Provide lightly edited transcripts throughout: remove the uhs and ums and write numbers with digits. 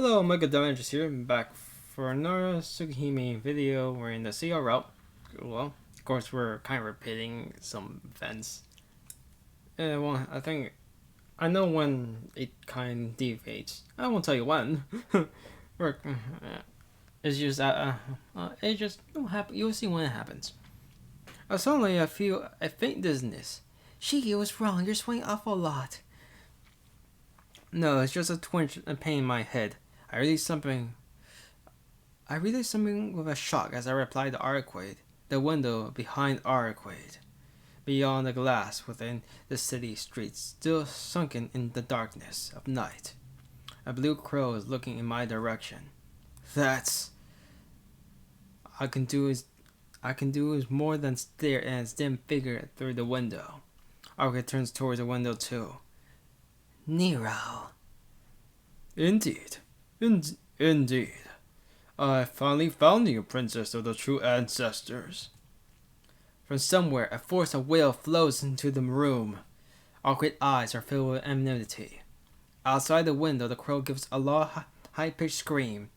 Hello, Mega Adventures here, back for another Tsukihime video. We're in the Ciel Route. Well, of course, we're kind of repeating some events. Well, I know when it kind of deviates. I won't tell you when. we're, it's just it just will happen. You'll see when it happens. Suddenly, I feel a faint dizziness. Shiki was wrong. You're swaying off a lot. No, it's just a twinge and pain in my head. I realized something with a shock as I replied to Arquade. The window behind Arquade, beyond the glass within the city streets, still sunken in the darkness of night. A blue crow is looking in my direction. That's I can do is more than stare at its dim figure through the window. Arquade turns towards the window too. Nero. Indeed. Indeed. I finally found you, princess of the true ancestors. From somewhere, a force of will flows into the room. Our great eyes are filled with enmity. Outside the window, the crow gives a low, high-pitched scream.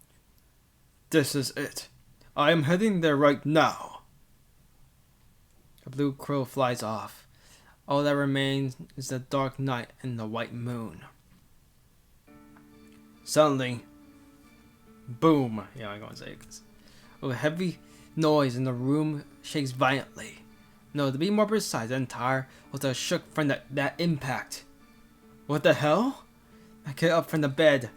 This is it. I am heading there right now. The blue crow flies off. All that remains is the dark night and the white moon. Suddenly, boom! Yeah, I'm gonna say it. A heavy noise in the room shakes violently. No, to be more precise, the entire hotel shook from that impact. What the hell? I get up from the bed.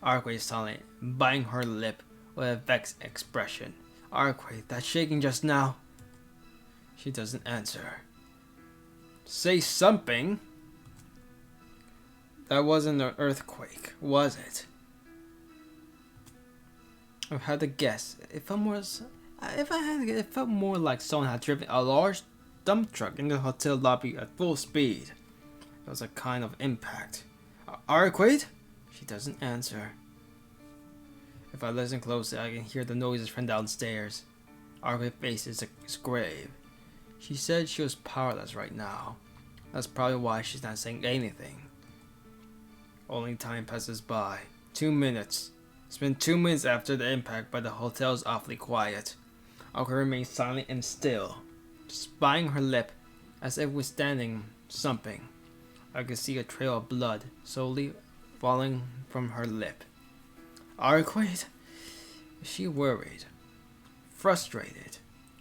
Arquade is silent, biting her lip with a vexed expression. Arquade, that shaking just now. She doesn't answer. Say something. That wasn't an earthquake, was it? I had to guess. It felt more like someone had driven a large dump truck into the hotel lobby at full speed. It was a kind of impact. Arquade? She doesn't answer. If I listen closely, I can hear the noises from downstairs. Arquade's face is grave. She said she was powerless right now. That's probably why she's not saying anything. Only time passes by. 2 minutes. It's been 2 minutes after the impact, but the hotel is awfully quiet. Arquade remains silent and still, just biting her lip as if withstanding something. I could see a trail of blood slowly falling from her lip. Arquade? Is she worried? Frustrated?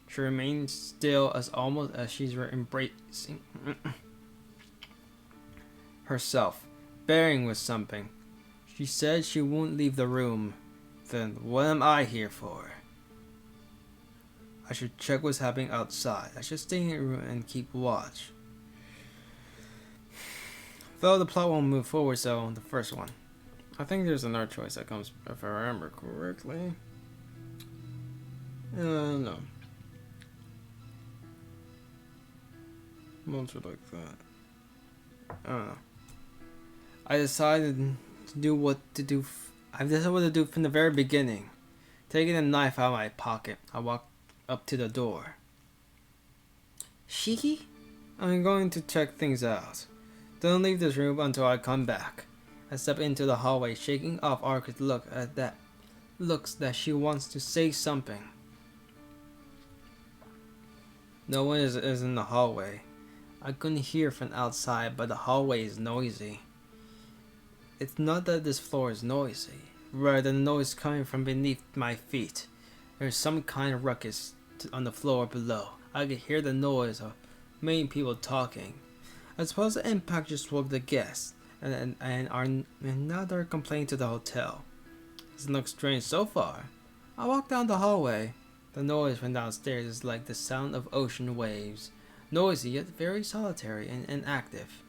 She remains still as almost as she's embracing herself, bearing with something. She said she won't leave the room. Then what am I here for? I should check what's happening outside. I should stay in the room and keep watch. Though the plot won't move forward, so the first one. I think there's another choice that comes, if I remember correctly. No. Monster like that. I don't know. I decided what to do from the very beginning. Taking a knife out of my pocket, I walked up to the door. Shiki? I'm going to check things out. Don't leave this room until I come back. I step into the hallway, shaking off Arquade's looks that she wants to say something. No one is in the hallway. I couldn't hear from outside, but the hallway is noisy. It's not that this floor is noisy, rather the noise coming from beneath my feet. There's some kind of ruckus on the floor below. I could hear the noise of many people talking. I suppose the impact just woke the guests, and now they're complaining to the hotel. Doesn't look strange so far. I walk down the hallway. The noise from downstairs is like the sound of ocean waves, noisy yet very solitary and inactive.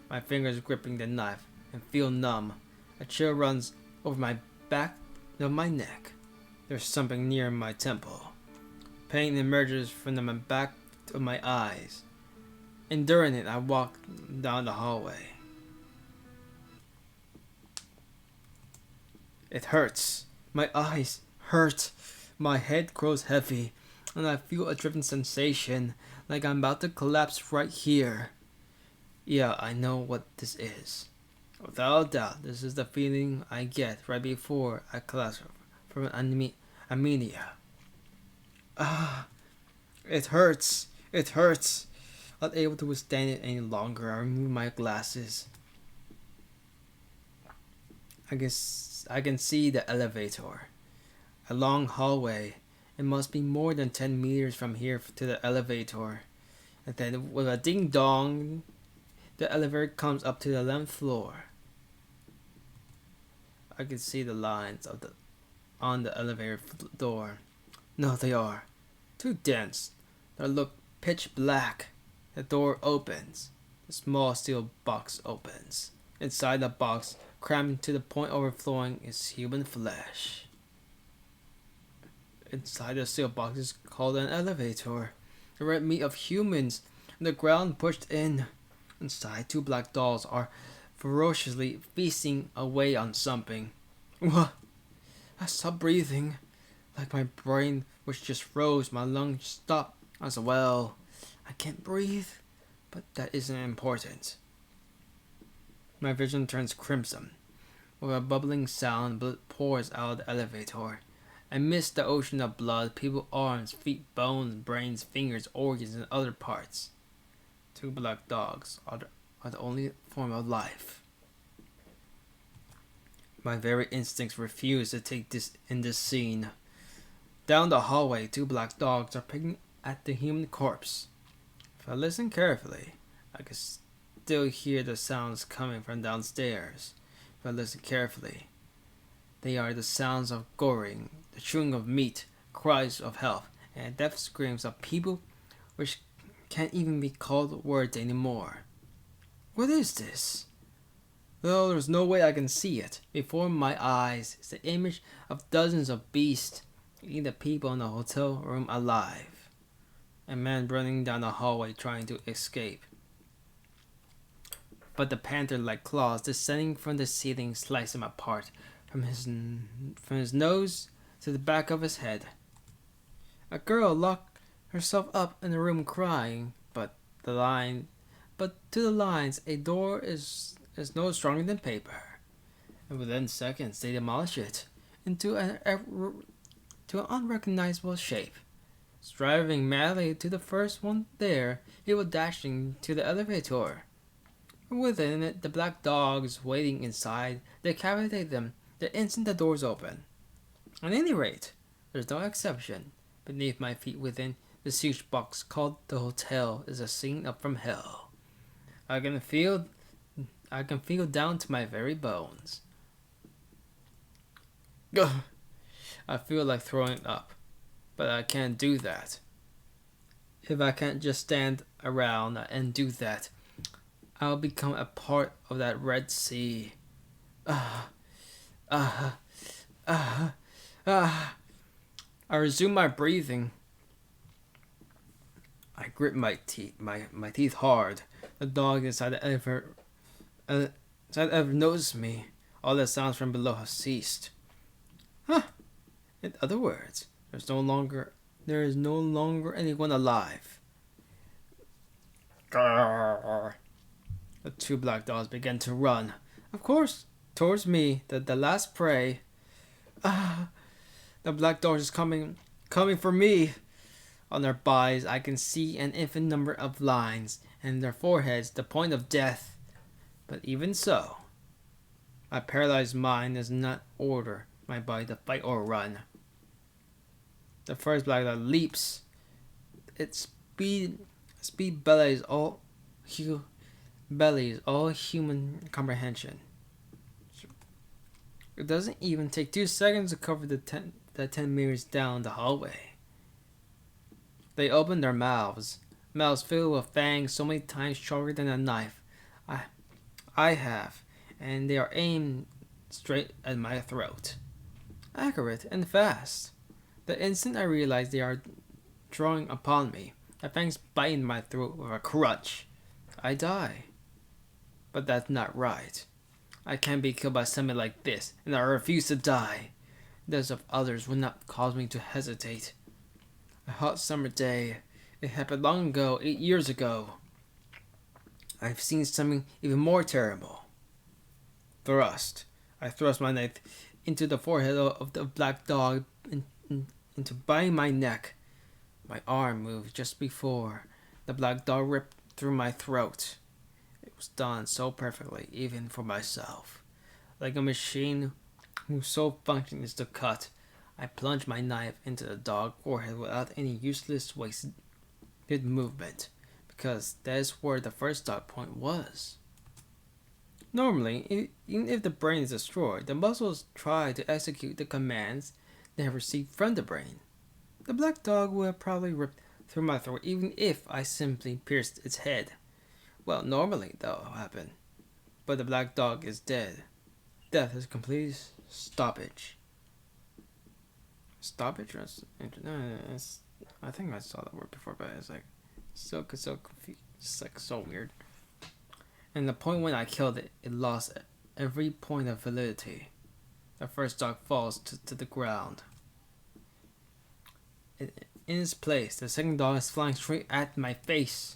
My fingers gripping the knife and feel numb. A chill runs over my back of my neck. There's something near my temple. Pain emerges from the back of my eyes. Enduring it, I walk down the hallway. It hurts. My eyes hurt. My head grows heavy, and I feel a driven sensation, like I'm about to collapse right here. Yeah, I know what this is. Without a doubt, this is the feeling I get right before I collapse from anemia. Ah, it hurts. It hurts. Not able to withstand it any longer, I remove my glasses. I can see the elevator. A long hallway. It must be more than 10 meters from here to the elevator. And then with a ding dong, the elevator comes up to the 11th floor. I can see the lines on the elevator door. No, they are too dense. They look pitch black. The door opens. The small steel box opens. Inside the box, crammed to the point overflowing, is human flesh. Inside the steel box is called an elevator. The red meat of humans, and the ground pushed in. Inside, two black dolls are ferociously feasting away on something. What? I stopped breathing. Like my brain, which just froze, my lungs stopped as well. I can't breathe, but that isn't important. My vision turns crimson. With a bubbling sound, blood pours out of the elevator. I miss the ocean of blood, people's arms, feet, bones, brains, fingers, organs, and other parts. Two black dogs are the only form of life. My very instincts refuse to take this in this scene. Down the hallway, two black dogs are picking at the human corpse. If I listen carefully, I can still hear the sounds coming from downstairs. If I listen carefully, they are the sounds of goring, the chewing of meat, cries of help, and death screams of people which can't even be called words anymore. What is this? Though there's no way I can see it, before my eyes is the image of dozens of beasts eating the people in the hotel room alive. A man running down the hallway trying to escape. But the panther-like claws descending from the ceiling slice him apart from his nose to the back of his head. A girl locked herself up in the room crying, but to the lines a door is no stronger than paper, and within seconds they demolish it into an unrecognizable shape. Striving madly to the first one there, he was dashing to the elevator. Within it, the black dogs waiting inside decapitate them the instant the doors open. At any rate, there's no exception. Beneath my feet within this huge box called the hotel is a scene up from hell. I can feel down to my very bones. Ugh. I feel like throwing up, but I can't do that. If I can't just stand around and do that, I'll become a part of that Red Sea. I resume my breathing. I grip my teeth hard. The dog inside the elevator noticed me. All the sounds from below have ceased. In other words, there is no longer anyone alive. Grrr. The two black dogs began to run, of course, towards me, the last prey. The black dogs is coming for me. On their bodies, I can see an infinite number of lines, and their foreheads, the point of death. But even so, my paralyzed mind does not order my body to fight or run. The first black dog leaps. Its speed belies all human comprehension. It doesn't even take 2 seconds to cover the 10 meters down the hallway. They open their mouths filled with fangs so many times sharper than a knife I have, and they are aimed straight at my throat. Accurate and fast. The instant I realize they are drawing upon me, the fangs bite in my throat with a crunch. I die. But that's not right. I can't be killed by something like this, and I refuse to die. Those of others would not cause me to hesitate. A hot summer day. It happened long ago, 8 years ago. I've seen something even more terrible. Thrust. I thrust my knife into the forehead of the black dog, into biting my neck. My arm moved just before the black dog ripped through my throat. It was done so perfectly, even for myself. Like a machine whose sole function is to cut, I plunged my knife into the dog's forehead without any useless wasted movement, because that is where the first dog point was. Normally, even if the brain is destroyed, the muscles try to execute the commands they have received from the brain. The black dog would have probably ripped through my throat even if I simply pierced its head. Well, normally that will happen. But the black dog is dead. Death is complete stoppage. Stoppage? No, I think I saw that word before, but it's like so confused. It's like so weird. And the point when I killed it, it lost every point of validity. The first dog falls to the ground. In its place, the second dog is flying straight at my face.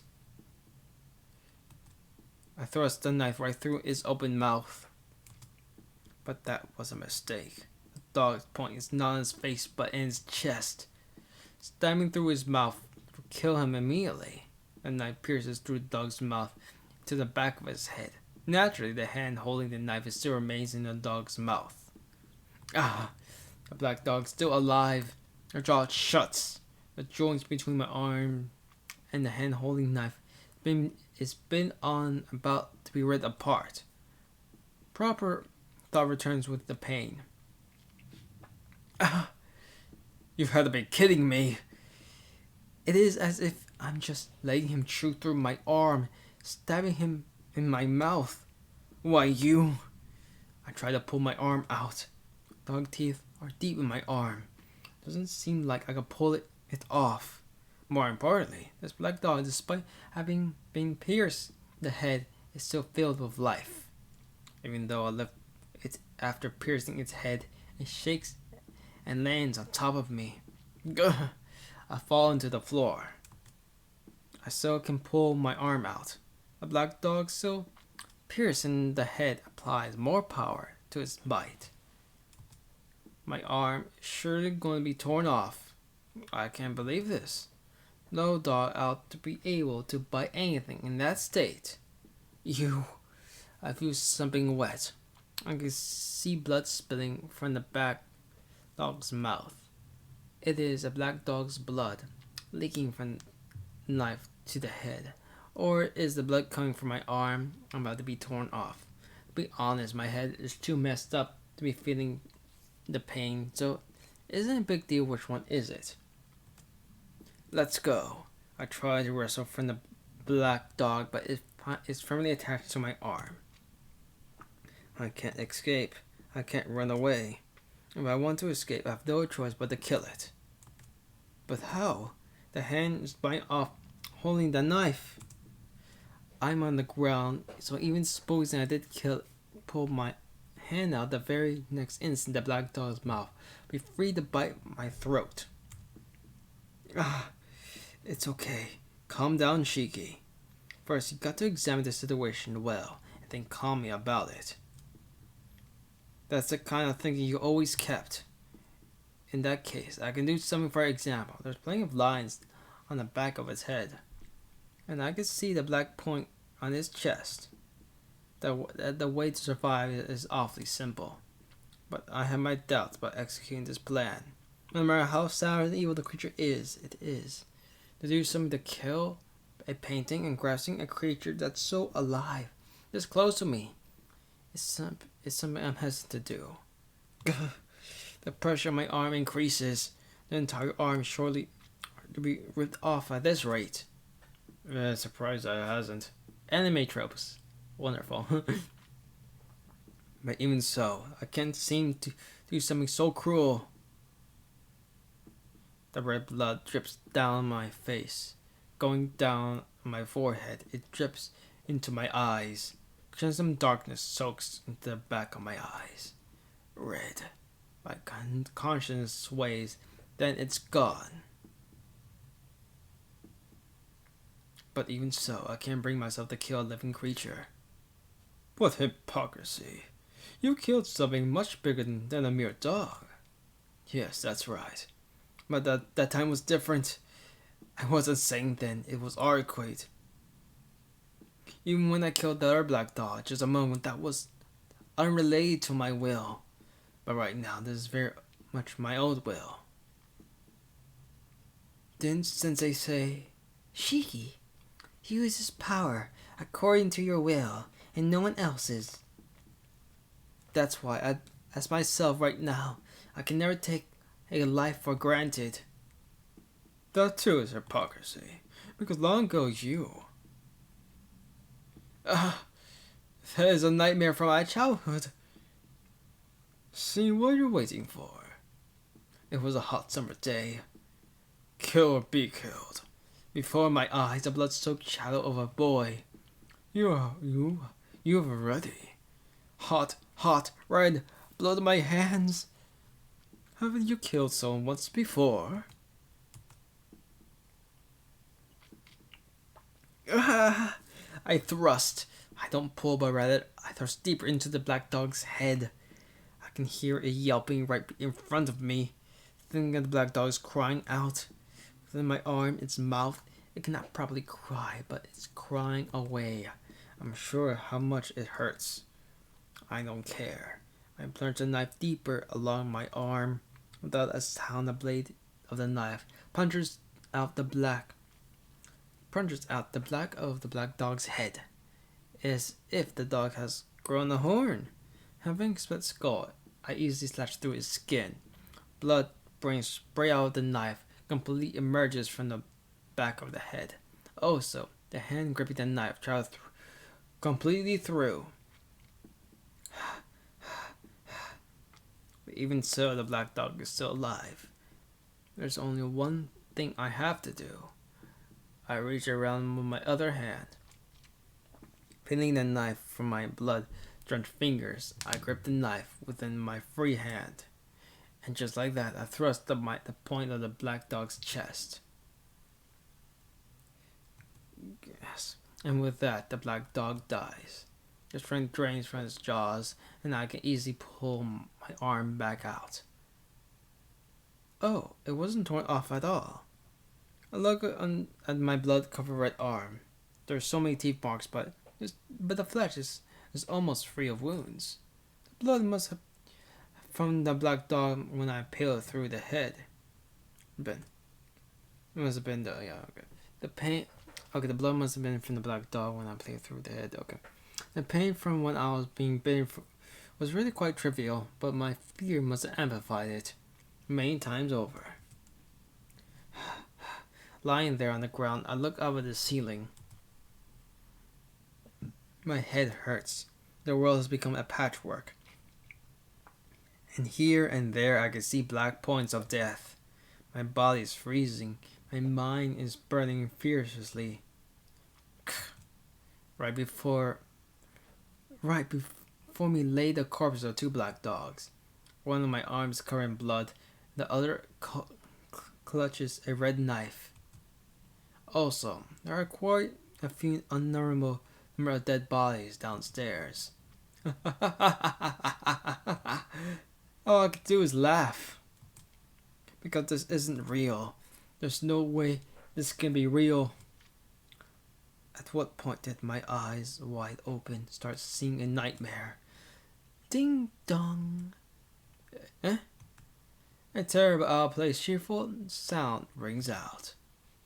I thrust the knife right through its open mouth. But that was a mistake. The dog's point is not in his face, but in his chest. Stabbing through his mouth will kill him immediately. The knife pierces through the dog's mouth to the back of his head. Naturally, the hand holding the knife still remains in the dog's mouth. Ah! The black dog still alive. Her jaw shuts. The joints between my arm and the hand holding the knife is been on about to be ripped apart. Proper thought returns with the pain. Ah! You've had to be kidding me. It is as if I'm just letting him chew through my arm, stabbing him in my mouth. Why, you... I try to pull my arm out. Dog teeth are deep in my arm. Doesn't seem like I can pull it off. More importantly, this black dog, despite having been pierced, the head is still filled with life. Even though I left it after piercing its head, it shakes and lands on top of me. Gah! I fall into the floor. I still can pull my arm out. The black dog still piercing the head applies more power to its bite. My arm is surely going to be torn off. I can't believe this. No dog ought to be able to bite anything in that state. I feel something wet. I can see blood spilling from the black dog's mouth. It is a black dog's blood leaking from the knife to the head. Or is the blood coming from my arm? I'm about to be torn off. To be honest, my head is too messed up to be feeling the pain, so it isn't a big deal which one is it. Let's go. I try to wrestle from the black dog, but it's firmly attached to my arm. I can't escape. I can't run away. If I want to escape, I have no choice but to kill it. But how? The hand is biting off, holding the knife. I'm on the ground, so even supposing I did pull my hand out, the very next instant the black dog's mouth be free to bite my throat. Ah, it's okay. Calm down, Shiki. First, you got to examine the situation well, and then calm me about it. That's the kind of thinking you always kept. In that case, I can do something. For example, there's plenty of lines on the back of his head, and I can see the black point on his chest. The way to survive is awfully simple, but I have my doubts about executing this plan. No matter how sad and evil the creature is, it is. To do something to kill a painting and grasping a creature that's so alive, this close to me, is something I'm hesitant to do. The pressure on my arm increases. The entire arm shortly to be ripped off at this rate. Surprised that it hasn't. Anime tropes. Wonderful. But even so, I can't seem to do something so cruel. The red blood drips down my face, going down my forehead. It drips into my eyes. Some darkness soaks into the back of my eyes. Red. My conscience sways, then it's gone. But even so, I can't bring myself to kill a living creature. What hypocrisy. You killed something much bigger than a mere dog. Yes, that's right. But that time was different. I wasn't saying then, it was Arquade. Even when I killed the other black dog, just a moment that was unrelated to my will. But right now, this is very much my own will. Didn't Sensei say, Shiki, use his power according to your will and no one else's. That's why, as myself right now, I can never take a life for granted. That too is hypocrisy, because long ago you... that is a nightmare from my childhood. See what you're waiting for. It was a hot summer day. Kill or be killed. Before my eyes, the blood-soaked shadow of a boy. You have already. Hot, red, blood on my hands. Haven't you killed someone once before? I thrust. I don't pull, but rather I thrust deeper into the black dog's head. I can hear it yelping right in front of me. Thinking of the black dog is crying out. Within my arm, its mouth, it cannot properly cry, but it's crying away. I'm sure how much it hurts. I don't care. I plunge the knife deeper along my arm. Without a sound, the blade of the knife punches out the black of the black dog's head, as if the dog has grown a horn. Having a split skull, I easily slash through his skin. Blood spray out of the knife, completely emerges from the back of the head. Also, the hand gripping the knife travels completely through. But even so, the black dog is still alive. There's only one thing I have to do. I reach around with my other hand. Pinning the knife from my blood-drenched fingers, I grip the knife within my free hand. And just like that, I thrust the point of the black dog's chest. Yes. And with that, the black dog dies. The strength drains from his jaws, and I can easily pull my arm back out. Oh, it wasn't torn off at all. I look at my blood-covered red arm. There are so many teeth marks, but the flesh is almost free of wounds. The blood must have from the black dog when I peeled through the head. It must have been the pain. Okay, the blood must have been from the black dog when I peeled through the head. Okay, the pain from when I was being bitten was really quite trivial, but my fear must have amplified it many times over. Lying there on the ground, I look up at the ceiling. My head hurts. The world has become a patchwork. And here and there I can see black points of death. My body is freezing. My mind is burning furiously. Right before me lay the corpses of two black dogs. One of my arms covered in blood. The other clutches a red knife. Also, there are quite a few unnumberable number of dead bodies downstairs. All I can do is laugh. Because this isn't real. There's no way this can be real. At what point did my eyes, wide open, start seeing a nightmare? Ding dong. A terrible, out-of-place, cheerful sound rings out.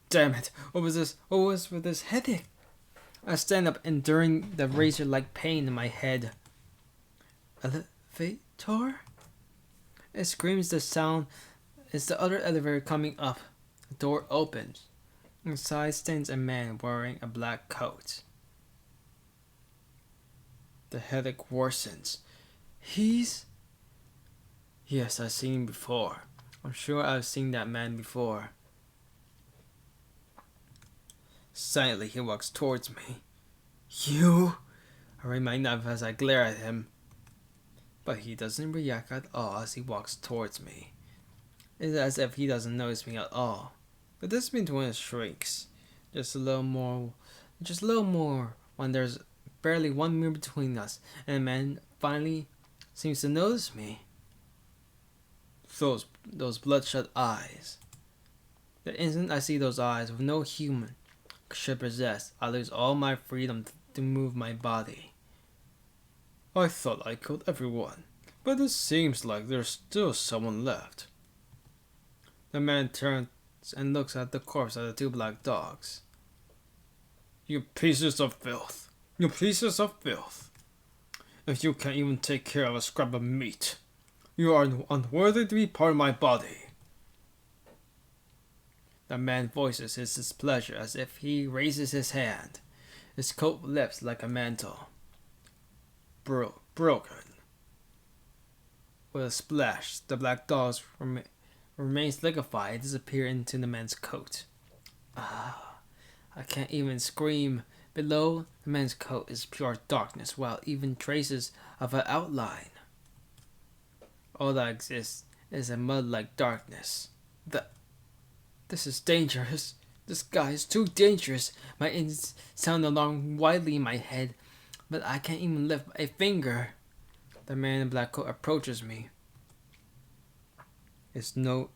Damn it! What was this? What was with this headache? I stand up, enduring the razor-like pain in my head. Elevator? It screams. The sound is the other elevator coming up. The door opens. Inside stands a man wearing a black coat. The headache worsens. Yes, I've seen him before. I'm sure I've seen that man before. Silently, he walks towards me. You? I raise my knife as I glare at him. But he doesn't react at all as he walks towards me. It's as if he doesn't notice me at all. But this between us shrinks. Just a little more, when there's barely 1 meter between us, and the man finally seems to notice me. Those bloodshot eyes. The instant I see those eyes, with no human should possess, I lose all my freedom to move my body. I thought I killed everyone, but it seems like there's still someone left. The man turns and looks at the corpse of the two black dogs. You pieces of filth. You pieces of filth. If you can't even take care of a scrap of meat, you are unworthy to be part of my body. The man voices his displeasure as if he raises his hand. His coat lifts like a mantle. Broken. With a splash, the black dogs remains liquefied and disappear into the man's coat. I can't even scream. Below the man's coat is pure darkness, while even traces of an outline. All that exists is a mud-like darkness. This is dangerous. This guy is too dangerous. My instincts sound alarm wildly in my head, but I can't even lift a finger. The man in black coat approaches me. It's not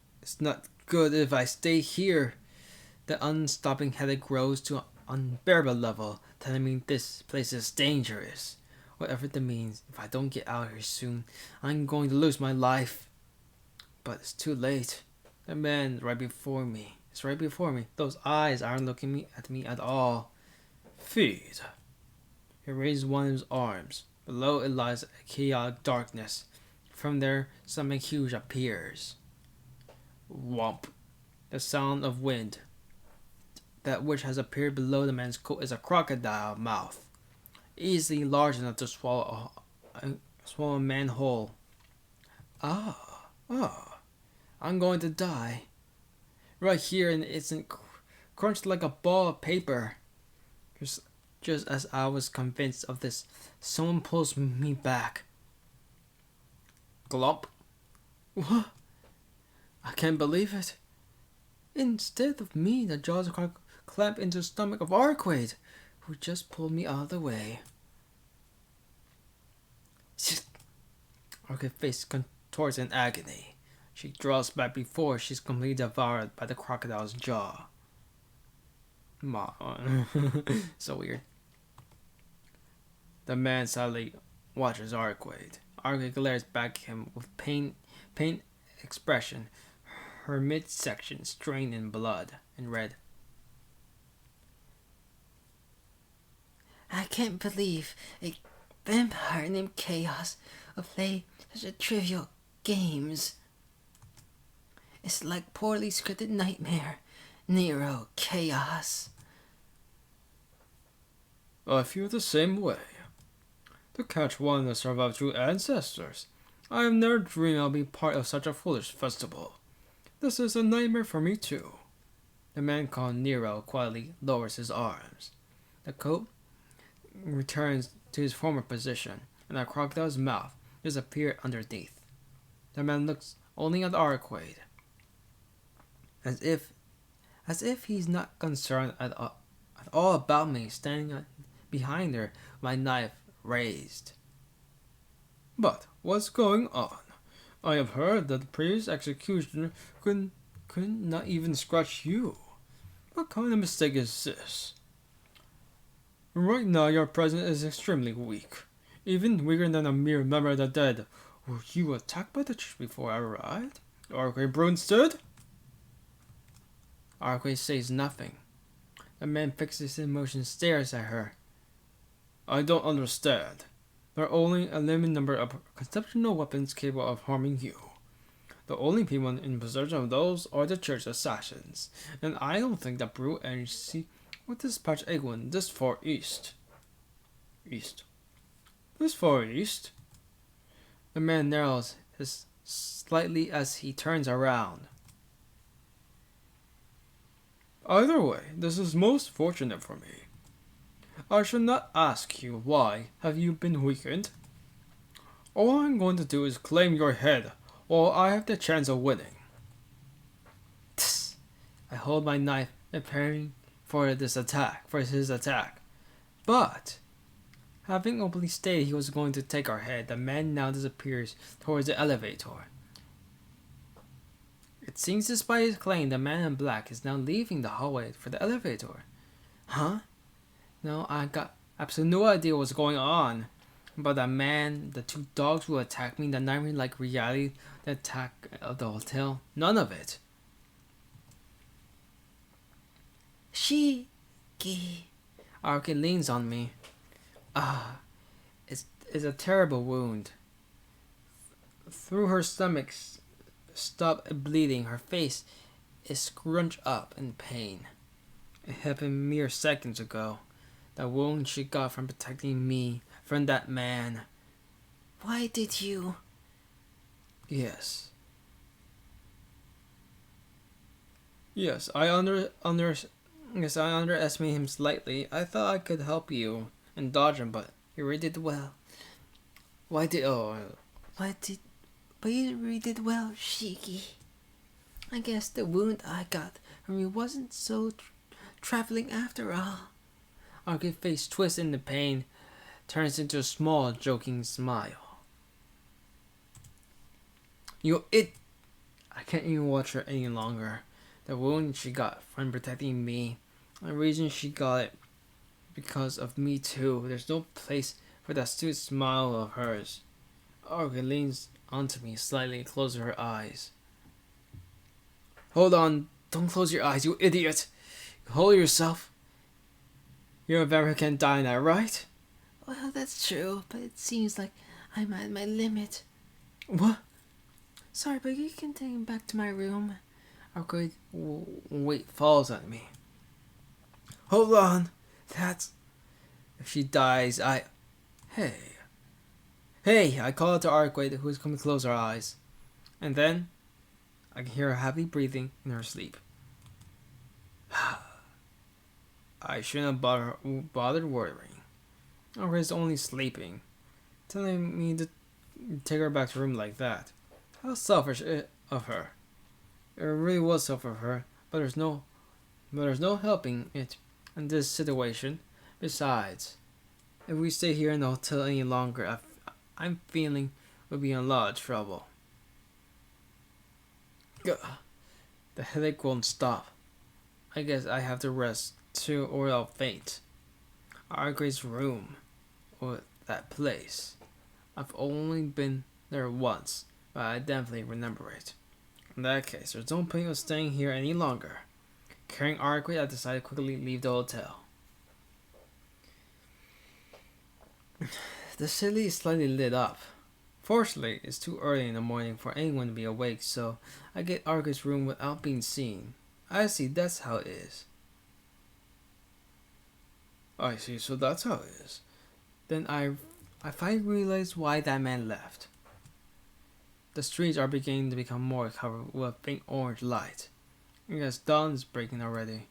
good if I stay here. The unstopping headache grows to an unbearable level, telling me this place is dangerous. Whatever that means, if I don't get out here soon, I'm going to lose my life. But it's too late. The man right before me. It's right before me. Those eyes aren't looking at me at all. Feed. He raises one of his arms. Below it lies a chaotic darkness. From there, something huge appears. Whomp. The sound of wind. That which has appeared below the man's coat is a crocodile mouth, easily large enough to swallow a man whole. I'm going to die. Right here, and it's crunched like a ball of paper. Just as I was convinced of this, someone pulls me back. Glomp. What? I can't believe it. Instead of me, the jaws clamp into the stomach of Arquade, who just pulled me out of the way. Arquade's face contorts in agony. She draws back before she's completely devoured by the crocodile's jaw. So weird. The man sadly watches Arquade. Arquade glares back at him with pain expression, her midsection stained in blood and red. I can't believe a vampire named Chaos would play such a trivial games. It's like poorly scripted nightmare. Nero, Chaos. I feel the same way. To catch one that survived through ancestors, I have never dreamed I'll be part of such a foolish festival. This is a nightmare for me too. The man called Nero quietly lowers his arms. The coat returns to his former position, and the crocodile's mouth disappears underneath. The man looks only at Arquade, as if he's not concerned at all about me standing behind her, my knife raised. But what's going on? I have heard that the previous executioner could not even scratch you. What kind of mistake is this? Right now your presence is extremely weak, even weaker than a mere member of the dead. Were you attacked by the church before I arrived? Arquade Brunstead? Arquade says nothing. The man fixes his emotion and stares at her. I don't understand. There are only a limited number of conceptual weapons capable of harming you. The only people in possession of those are the church assassins, and I don't think that brute agency would dispatch anyone this far east. This far east? The man narrows his slightly as he turns around. Either way, this is most fortunate for me. I should not ask you why have you been weakened. All I'm going to do is claim your head while I have the chance of winning. Tss. I hold my knife, preparing for his attack. But Having openly stated he was going to take our head, the man now disappears towards the elevator. It seems despite his claim, the man in black is now leaving the hallway for the elevator. Huh? No, I got absolutely no idea what's going on. But the man, the two dogs who attacked me, the nightmare-like reality, the attack of the hotel, none of it. Shiki. Araki leans on me. It's a terrible wound. Through her stomach stopped bleeding, her face is scrunched up in pain. It happened mere seconds ago. The wound she got from protecting me from that man. Why did you? Yes. Yes, I underestimated him slightly. I thought I could help you and dodge him, but you really did well. Why did but you really did well, Shiki. I guess the wound I got from you wasn't so traveling after all. Arka's face twists in the pain, turns into a small, joking smile. I can't even watch her any longer. The wound she got from protecting me, the reason she got it because of me too. There's no place for that stupid smile of hers. Arka leans onto me slightly and closes her eyes. Hold on, don't close your eyes, you idiot. Hold yourself. You're a vampire who can't die now, right? Well, that's true, but it seems like I'm at my limit. What? Sorry, but you can take him back to my room. Arka weight falls on me. Hold on. That's... If she dies, Hey, I call out to Arkway, who is coming to close her eyes. And then, I can hear her heavy breathing in her sleep. I shouldn't have bothered worrying. Arkway is only sleeping. Telling me to take her back to her room like that. How selfish of her. It really was selfish of her, but there's no helping it in this situation. Besides, if we stay here in the hotel any longer, I'm feeling we'll be in a lot of trouble. The headache won't stop. I guess I have to rest too, or I'll faint. Argrave's room, or that place. I've only been there once, but I definitely remember it. In that case, there's no point of staying here any longer. Carrying Argrave, I decided to quickly leave the hotel. The city is slightly lit up. Fortunately, it's too early in the morning for anyone to be awake, so I get Arga's room without being seen. I see, that's how it is. I see, so that's how it is. Then I finally realize why that man left. The streets are beginning to become more covered with a faint orange light. I guess dawn's breaking already.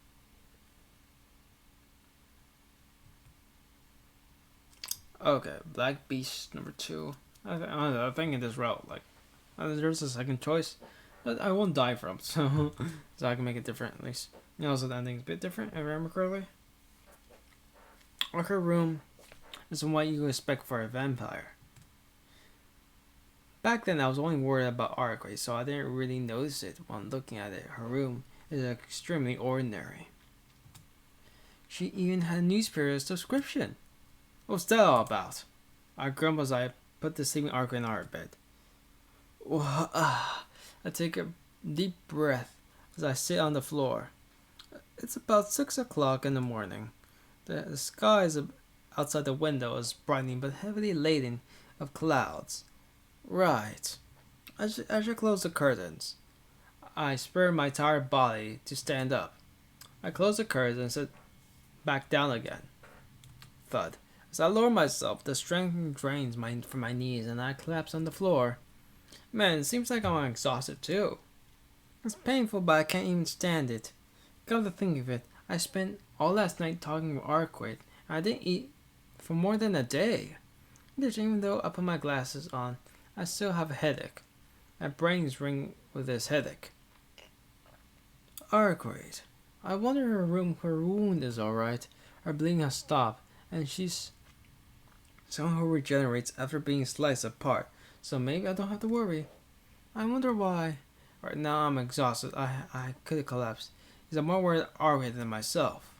Okay, Black Beast number 2. I think in this route, there's a second choice that I won't die from, so I can make it different at least. And also the ending's a bit different, if I remember correctly. Her room is what you would expect for a vampire. Back then I was only worried about Arkway, so I didn't really notice it when looking at it. Her room is extremely ordinary. She even had a newspaper subscription. What's that all about? I grumbled as I put the sleeping Arkway in our bed. I take a deep breath as I sit on the floor. It's about 6 o'clock in the morning. The sky outside the window is brightening but heavily laden of clouds. Right. I should close the curtains. I spur my tired body to stand up. I close the curtains and sit back down again. Thud. As I lower myself, the strength drains from my knees and I collapse on the floor. Man, it seems like I'm exhausted too. It's painful, but I can't even stand it. Come to think of it, I spent all last night talking with Arkway, and I didn't eat for more than a day. Even though I put my glasses on, I still have a headache. My brain is ringing with this headache. Arkway. I wonder her wound is alright. Her bleeding has stopped, and she's Someone who regenerates after being sliced apart, so maybe I don't have to worry. I wonder why. Right now I'm exhausted. I could collapse. He's more worried Arway than myself.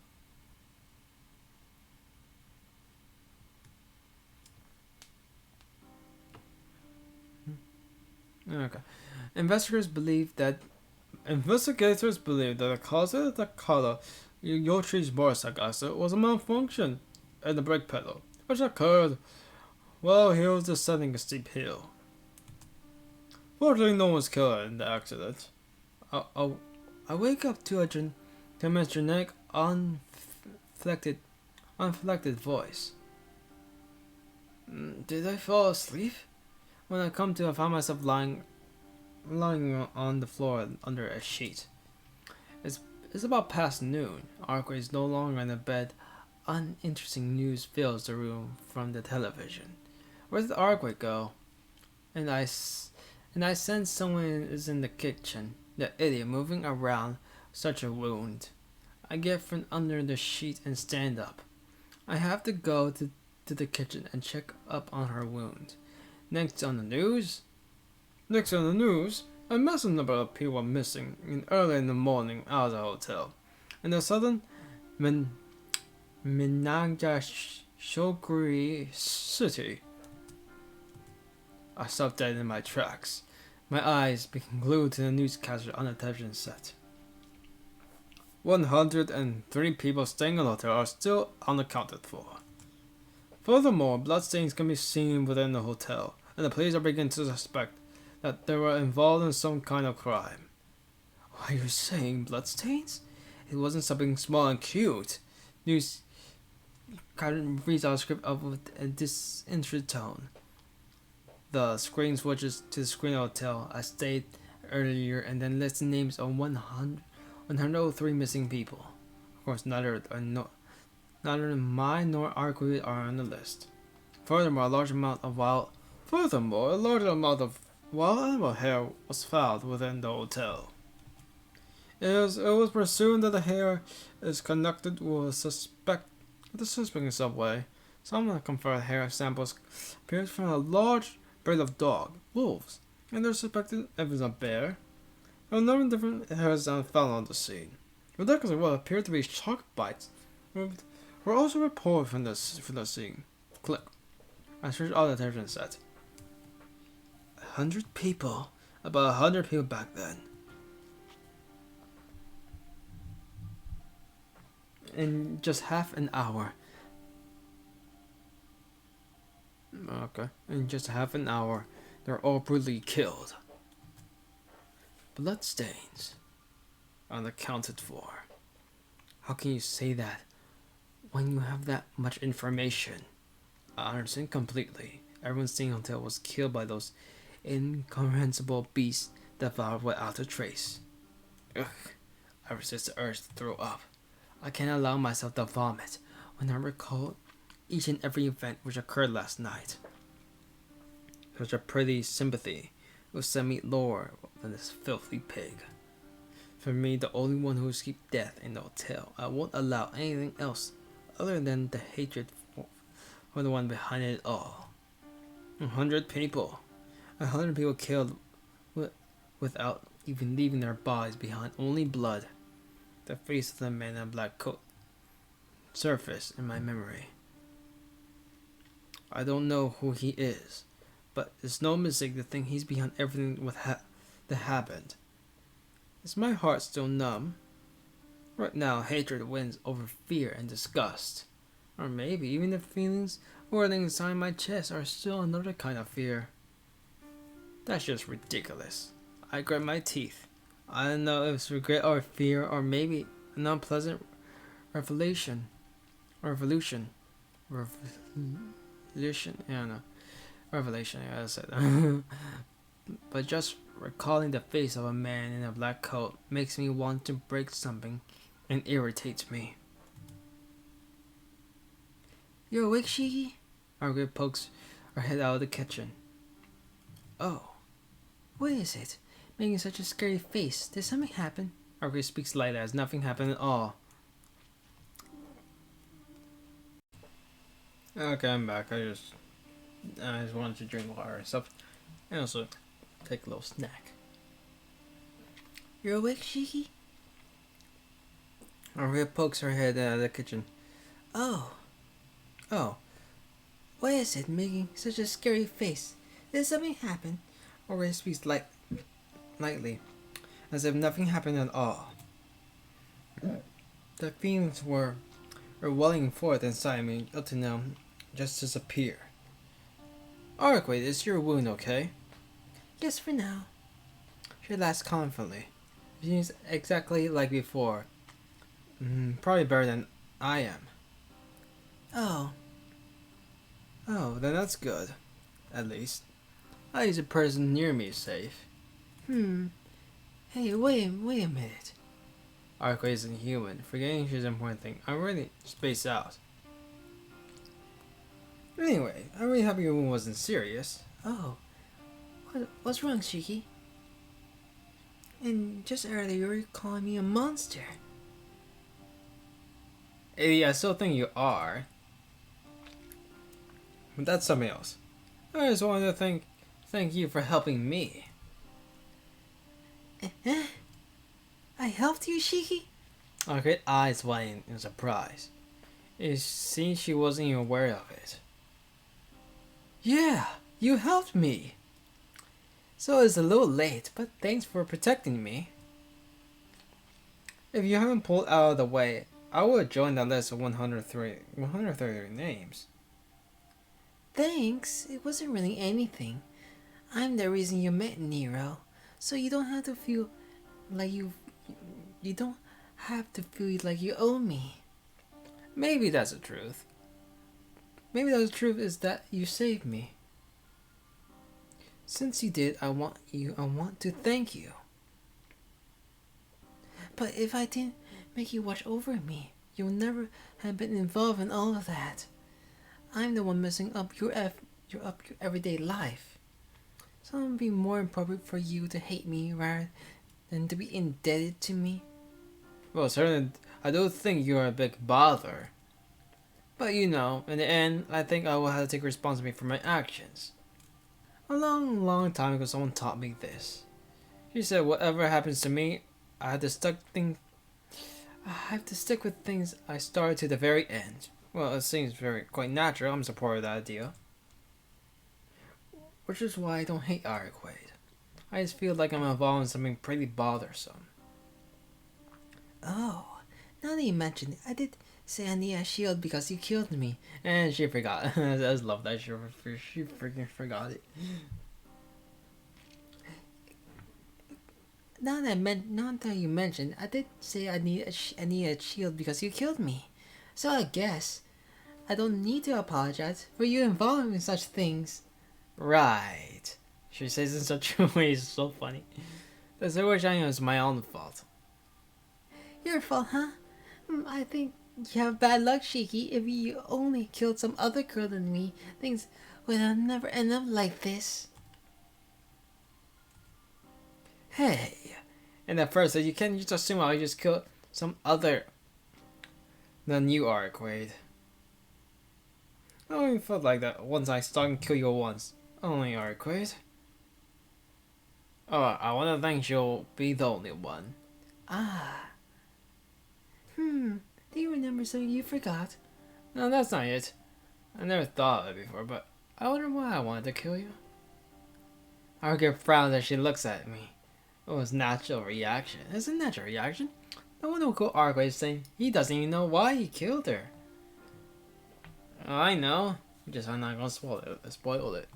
Okay. Investigators believe that the cause of the Takata Yochi's motorcycle was a malfunction in the brake pedal, which occurred while he was descending a steep hill. Fortunately, no one was killed in the accident. I wake up to Miss genetic unflected voice. Did I fall asleep? When I come to, I find myself lying on the floor under a sheet. It's about past noon. Arkway is no longer in the bed. Uninteresting news fills the room from the television. Where did Arkway go? And I sense someone is in the kitchen. The idiot moving around such a wound. I get from under the sheet and stand up. I have to go to the kitchen and check up on her wound. Next on the news, a massive number of people are missing early in the morning out of the hotel. In the southern Minagashokuri city. I stopped dead in my tracks, my eyes being glued to the newscaster on the television set. 103 people staying in the hotel are still unaccounted for. Furthermore, bloodstains can be seen within the hotel, and the police are beginning to suspect that they were involved in some kind of crime. Why are you saying bloodstains? It wasn't something small and cute. News reads our script up with a disinterested tone. The screen switches to the screen hotel I stayed earlier and then lists the names of 103 missing people. Of course, neither mine nor Arkway are on the list. Furthermore, a large amount of wild animal hair was found within the hotel. It was presumed that the hair is connected with the suspect in some way. Some confirmed hair samples appeared from a large breed of wolves, and there's suspected evidence of bear. There were a number of different hairs found on the scene. Ridiculously, what appeared to be shark bites were also reported from the scene. Click. I searched all the television sets. 100 people. About 100 people back then. In just half an hour. Okay. In just half an hour, they're all brutally killed. Bloodstains. Unaccounted for. How can you say that when you have that much information? I understand completely. Everyone staying in the hotel was killed by those incomprehensible beasts that devoured without a trace. Ugh. I resist the urge to throw up. I can't allow myself to vomit when I recall each and every event which occurred last night. Such a pretty sympathy will send me lower than this filthy pig. For me, the only one who escaped death in the hotel, I won't allow anything else other than the hatred for the one behind it all. 100 people. 100 people killed without even leaving their bodies behind, only blood. The face of the man in a black coat surfaced in my memory. I don't know who he is, but it's no mistake to think he's behind everything that happened. Is my heart still numb? Right now, hatred wins over fear and disgust. Or maybe even the feelings whirling inside my chest are still another kind of fear. That's just ridiculous. I grit my teeth. I don't know if it's regret or fear or maybe an unpleasant revolution. I don't know. Revelation, I gotta say that. But just recalling the face of a man in a black coat makes me want to break something and irritates me. You awake, Shiki? Margaret pokes her head out of the kitchen. Oh, what is it? Making such a scary face. Did something happen? Margaret speaks lightly as nothing happened at all. Okay, I'm back. I just I just wanted to drink water and stuff, and also take a little snack. You're awake, Shiki? Aria pokes her head out of the kitchen. Oh, Oh, why is it making such a scary face? Did something happen? Aria speaks lightly, as if nothing happened at all. The feelings were welling forth inside me up to now just disappear. Arkwade, is your wound okay? Yes, for now. She laughs confidently. She seems exactly like before. Probably better than I am. Oh, Oh, then that's good. At least. At least a person near me is safe. Hey, wait a minute. Arkwade isn't human. Forgetting she's an important thing. I'm really spaced out. Anyway, I'm really happy your wound wasn't serious. Oh, what's wrong, Shiki? And just earlier you were calling me a monster. Eddie, I still think you are. But that's something else. I just wanted to thank you for helping me. I helped you, Shiki? Arcade eyes widened in surprise. It seems she wasn't even aware of it. Yeah, you helped me. So it's a little late, but thanks for protecting me. If you haven't pulled out of the way, I would join that list of 133 names. Thanks. It wasn't really anything. I'm the reason you met Nero, so you don't have to feel like you don't have to feel like you owe me. Maybe that's the truth. Maybe the truth is that you saved me. Since you did, I want to thank you. But if I didn't make you watch over me, you'll never have been involved in all of that. I'm the one messing up your everyday life. So it would be more appropriate for you to hate me rather than to be indebted to me. Well, certainly, I do think you're a big bother. But in the end, I think I will have to take responsibility for my actions. A long, long time ago, someone taught me this. She said, whatever happens to me, I have to stick with things I started to the very end. Well, it seems quite natural. I'm supportive of that idea. Which is why I don't hate Arkwade. I just feel like I'm involved in something pretty bothersome. Oh, now that you mention it, I did say I need a shield because you killed me. And she forgot. I just love that she freaking forgot it. Now that you mentioned, I did say I need a shield because you killed me. So I guess I don't need to apologize for you involving in such things. Right. She says in such a way, it's so funny. The situation is my own fault. Your fault, huh? I think you have bad luck, Shiki. If you only killed some other girl than me, things would have never end up like this. Hey. And at first, you can't just assume I just killed some other than you are, Quaid. I only felt like that once I stalked and killed you once. Only Arkwade. Oh, I want to thank you'll be the only one. Ah. Do you remember something you forgot? No, that's not it. I never thought of it before, but I wonder why I wanted to kill you. Arkwade frowns as she looks at me. It was a natural reaction. It's a natural reaction. No one will call Arkwade saying he doesn't even know why he killed her. I know. Just I'm not gonna spoil it.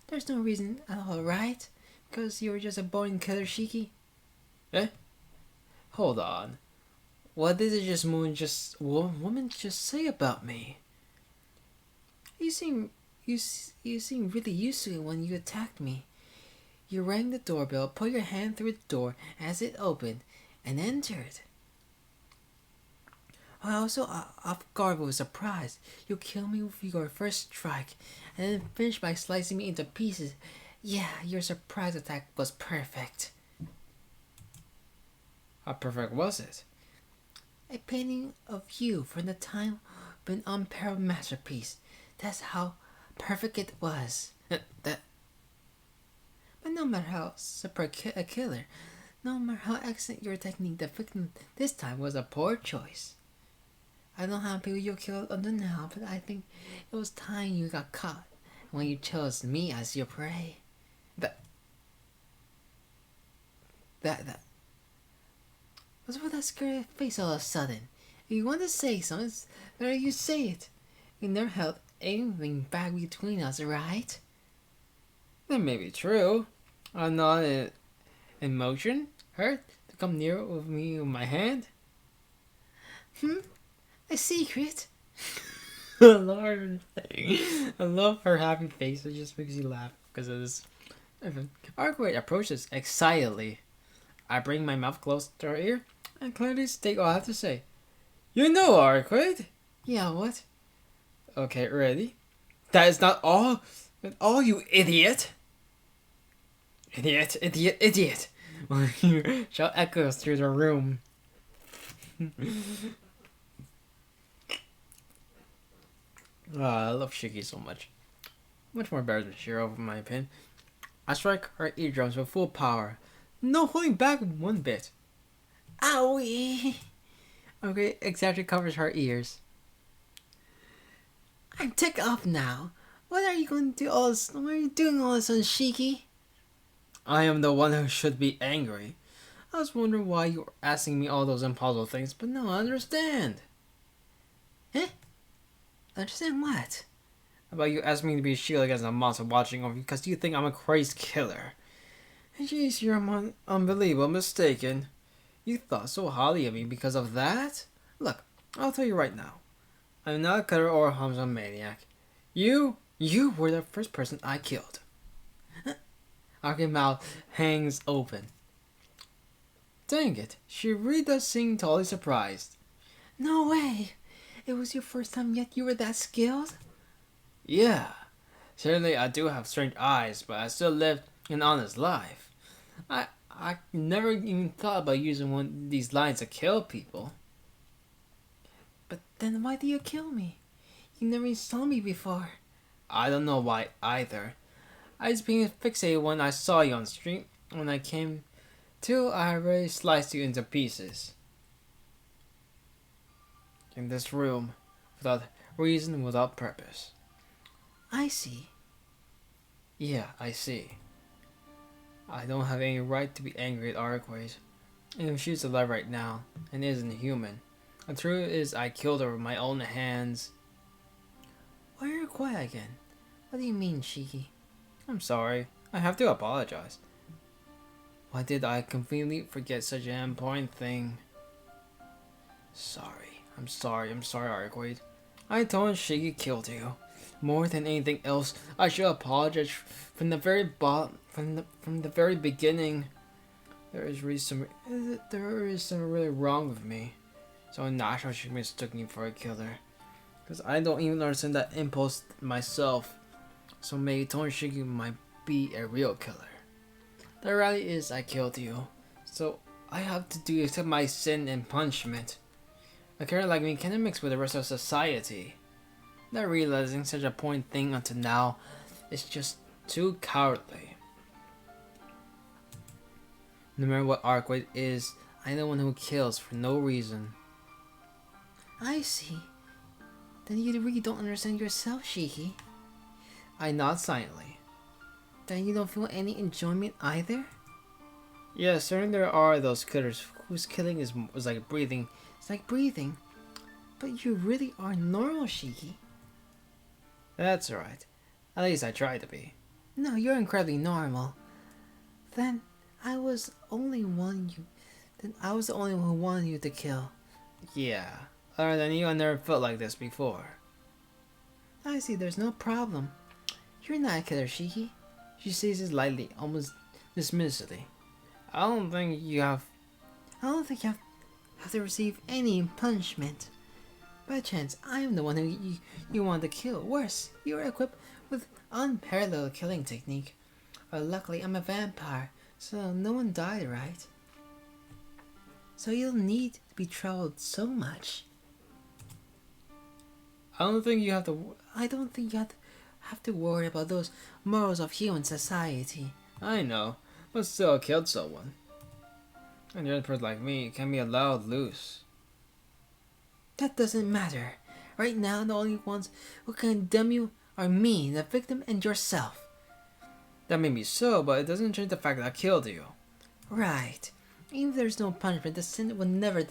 There's no reason at all, right? Because you were just a born killer, Shiki? Eh? Hold on. What did this woman just say about me? You seem really used to it when you attacked me. You rang the doorbell, put your hand through the door as it opened, and entered. I also off guard with surprise. You killed me with your first strike, and then finished by slicing me into pieces. Yeah, your surprise attack was perfect. How perfect was it? A painting of you from the time of an unparalleled masterpiece That's how perfect it was. That But no matter how super a killer, no matter how excellent your technique, the victim this time was a poor choice. I don't know how people you killed until now, but I think it was time you got caught when you chose me as your prey. that What's with that scary face all of a sudden? If you want to say something, it's better you say it. You never held anything back between us, right? that may be true. I'm not in emotion, hurt to come near with me with my hand. A secret? I love her. I love her happy face. It just makes you laugh because of this. Arkwright approaches excitedly. I bring my mouth close to her ear and clearly state all I have to say. You know, Arkwright. Yeah, what? Okay, ready? That is not all. All, you idiot. Idiot, idiot, idiot. Shout echoes through the room. I love Shiki so much. Much more better than Shiro, in my opinion. I strike her eardrums with full power. No holding back one bit. Owie! Okay, exactly covers her ears. I'm ticked off now. What are you going to do all this? Why are you doing all this on Shiki? I am the one who should be angry. I was wondering why you were asking me all those impossible things, but now I understand. Eh? Understand what? About you asking me to be a shield against a monster watching over you because you think I'm a crazed killer. Jeez, you're unbelievable mistaken. You thought so highly of me because of that? Look, I'll tell you right now. I'm not a killer or a homicide maniac. You were the first person I killed. Aki's mouth hangs open. Dang it, she really does seem totally surprised. No way! It was your first time yet you were that skilled? Yeah, certainly I do have strange eyes, but I still lived an honest life. I never even thought about using one of these lines to kill people. But then why do you kill me? You never even saw me before. I don't know why either. I was being fixated when I saw you on the street. When I came to, I already sliced you into pieces. In this room, without reason, without purpose. I see. Yeah, I see. I don't have any right to be angry at Arkwright. And if she's alive right now, and isn't human, the truth is I killed her with my own hands. Why are you quiet again? What do you mean, Shiki? I'm sorry. I have to apologize. Why did I completely forget such an important thing? Sorry. I'm sorry, Arkwright. I told Shiki killed you. More than anything else, I should apologize from the very from the very beginning. There is something really wrong with me. So natural she mistook me for a killer. Because I don't even understand that impulse myself. So maybe Shiki might be a real killer. The reality is I killed you. So I have to accept my sin and punishment. A killer like me cannot mix with the rest of society. Not realizing such a point thing until now is just too cowardly. No matter what Arkwright is, I'm the one who kills for no reason. I see. Then you really don't understand yourself, Shiki. I nod silently. Then you don't feel any enjoyment either? Yes, certainly there are those killers whose killing is like breathing. It's like breathing. But you really are normal, Shiki. That's right. At least I try to be. No, you're incredibly normal. Then I was only one you. Then I was the only one who wanted you to kill. Yeah. Other than you, I never felt like this before. I see. There's no problem. You're not a killer, Shiki. She says it lightly, almost dismissively. I don't think you have to receive any punishment. By chance, I am the one who you want to kill. Worse, you are equipped with unparalleled killing technique. Luckily, I'm a vampire, so no one died, right? So you'll need to be troubled so much. I don't think you have to. I don't think you have to worry about those morals of human society. I know, but still killed someone. And the other person like me can be allowed loose. That doesn't matter. Right now, the only ones who can condemn you are me, the victim, and yourself. That may be so, but it doesn't change the fact that I killed you. Right. Even if there's no punishment, the sin will never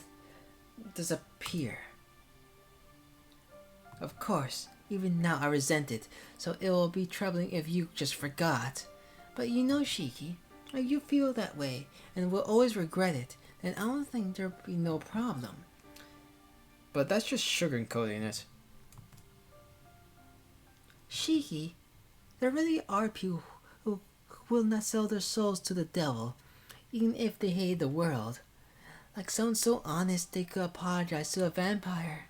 disappear. Of course, even now I resent it, so it will be troubling if you just forgot. But you know, Shiki, if you feel that way and will always regret it, then I don't think there'll be no problem. But that's just sugarcoating it. Shiki, there really are people who will not sell their souls to the devil, even if they hate the world. Like someone so honest they could apologize to a vampire.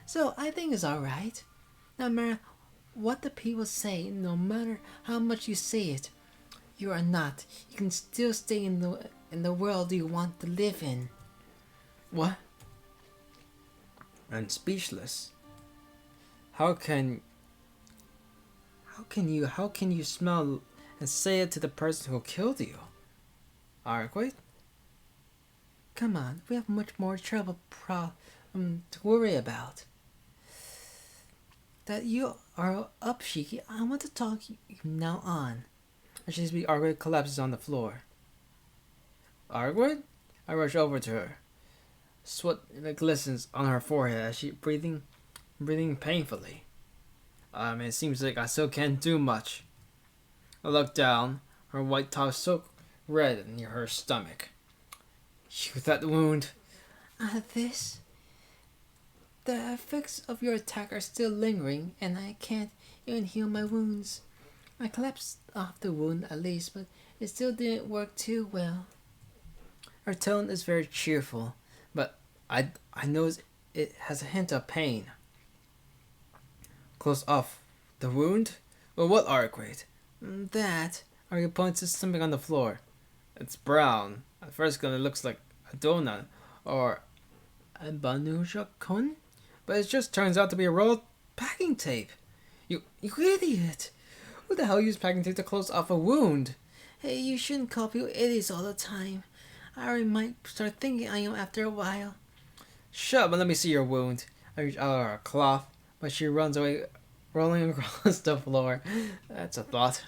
So I think it's alright. No matter what the people say, no matter how much you say it, you are not. You can still stay in the world you want to live in. What? I'm speechless. How can you smell and say it to the person who killed you? Arquette? Come on, we have much more trouble to worry about. That you are up, Shiki. I want to talk you now on. As she speaks, Arquette collapses on the floor. Arquette? I rush over to her. Sweat glistens on her forehead as she breathing painfully. It seems like I still can't do much. I look down, her white top so red near her stomach. You, that wound. This? The effects of your attack are still lingering, and I can't even heal my wounds. I collapsed off the wound at least, but it still didn't work too well. Her tone is very cheerful, but I notice it has a hint of pain. Close off the wound? Well, what, Arquette? That. Arquette points to something on the floor. It's brown. At first glance, it looks like a donut or a banuja-kun, but it just turns out to be a roll of packing tape. You idiot! Who the hell used packing tape to close off a wound? Hey, you shouldn't call people idiots all the time. I already might start thinking I am after a while. Shut up and let me see your wound. I reach out her cloth, but she runs away, rolling across the floor. That's a thought.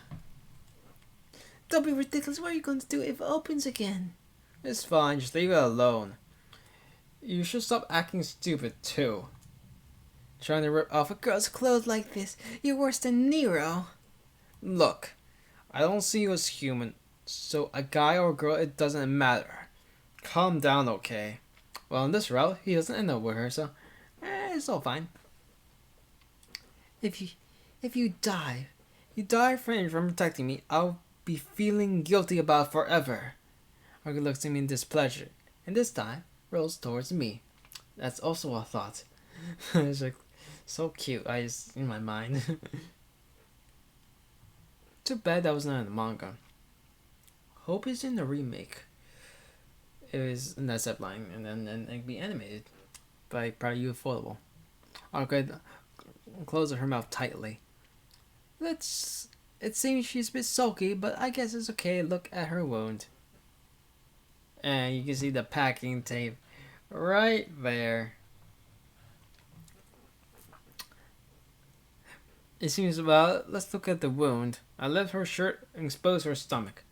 Don't be ridiculous. What are you going to do if it opens again? It's fine, just leave it alone. You should stop acting stupid, too. Trying to rip off a Girls' clothes like this, you're worse than Nero. Look, I don't see you as human, so a guy or a girl, it doesn't matter. Calm down, okay? Well, on this route, he doesn't end up with her, so it's all fine. If you die from protecting me, I'll be feeling guilty about it forever. Argue looks at me in displeasure, and this time rolls towards me. That's also a thought. It's like so cute. In my mind. Too bad that was not in the manga. Hope it's in the remake. It was in that zip line, and then it'd be animated by probably Ufotable. Okay, closes her mouth tightly. It seems she's a bit sulky, but I guess it's okay. Look at her wound. And you can see the packing tape right there. It seems, well, let's look at the wound. I left her shirt and exposed her stomach.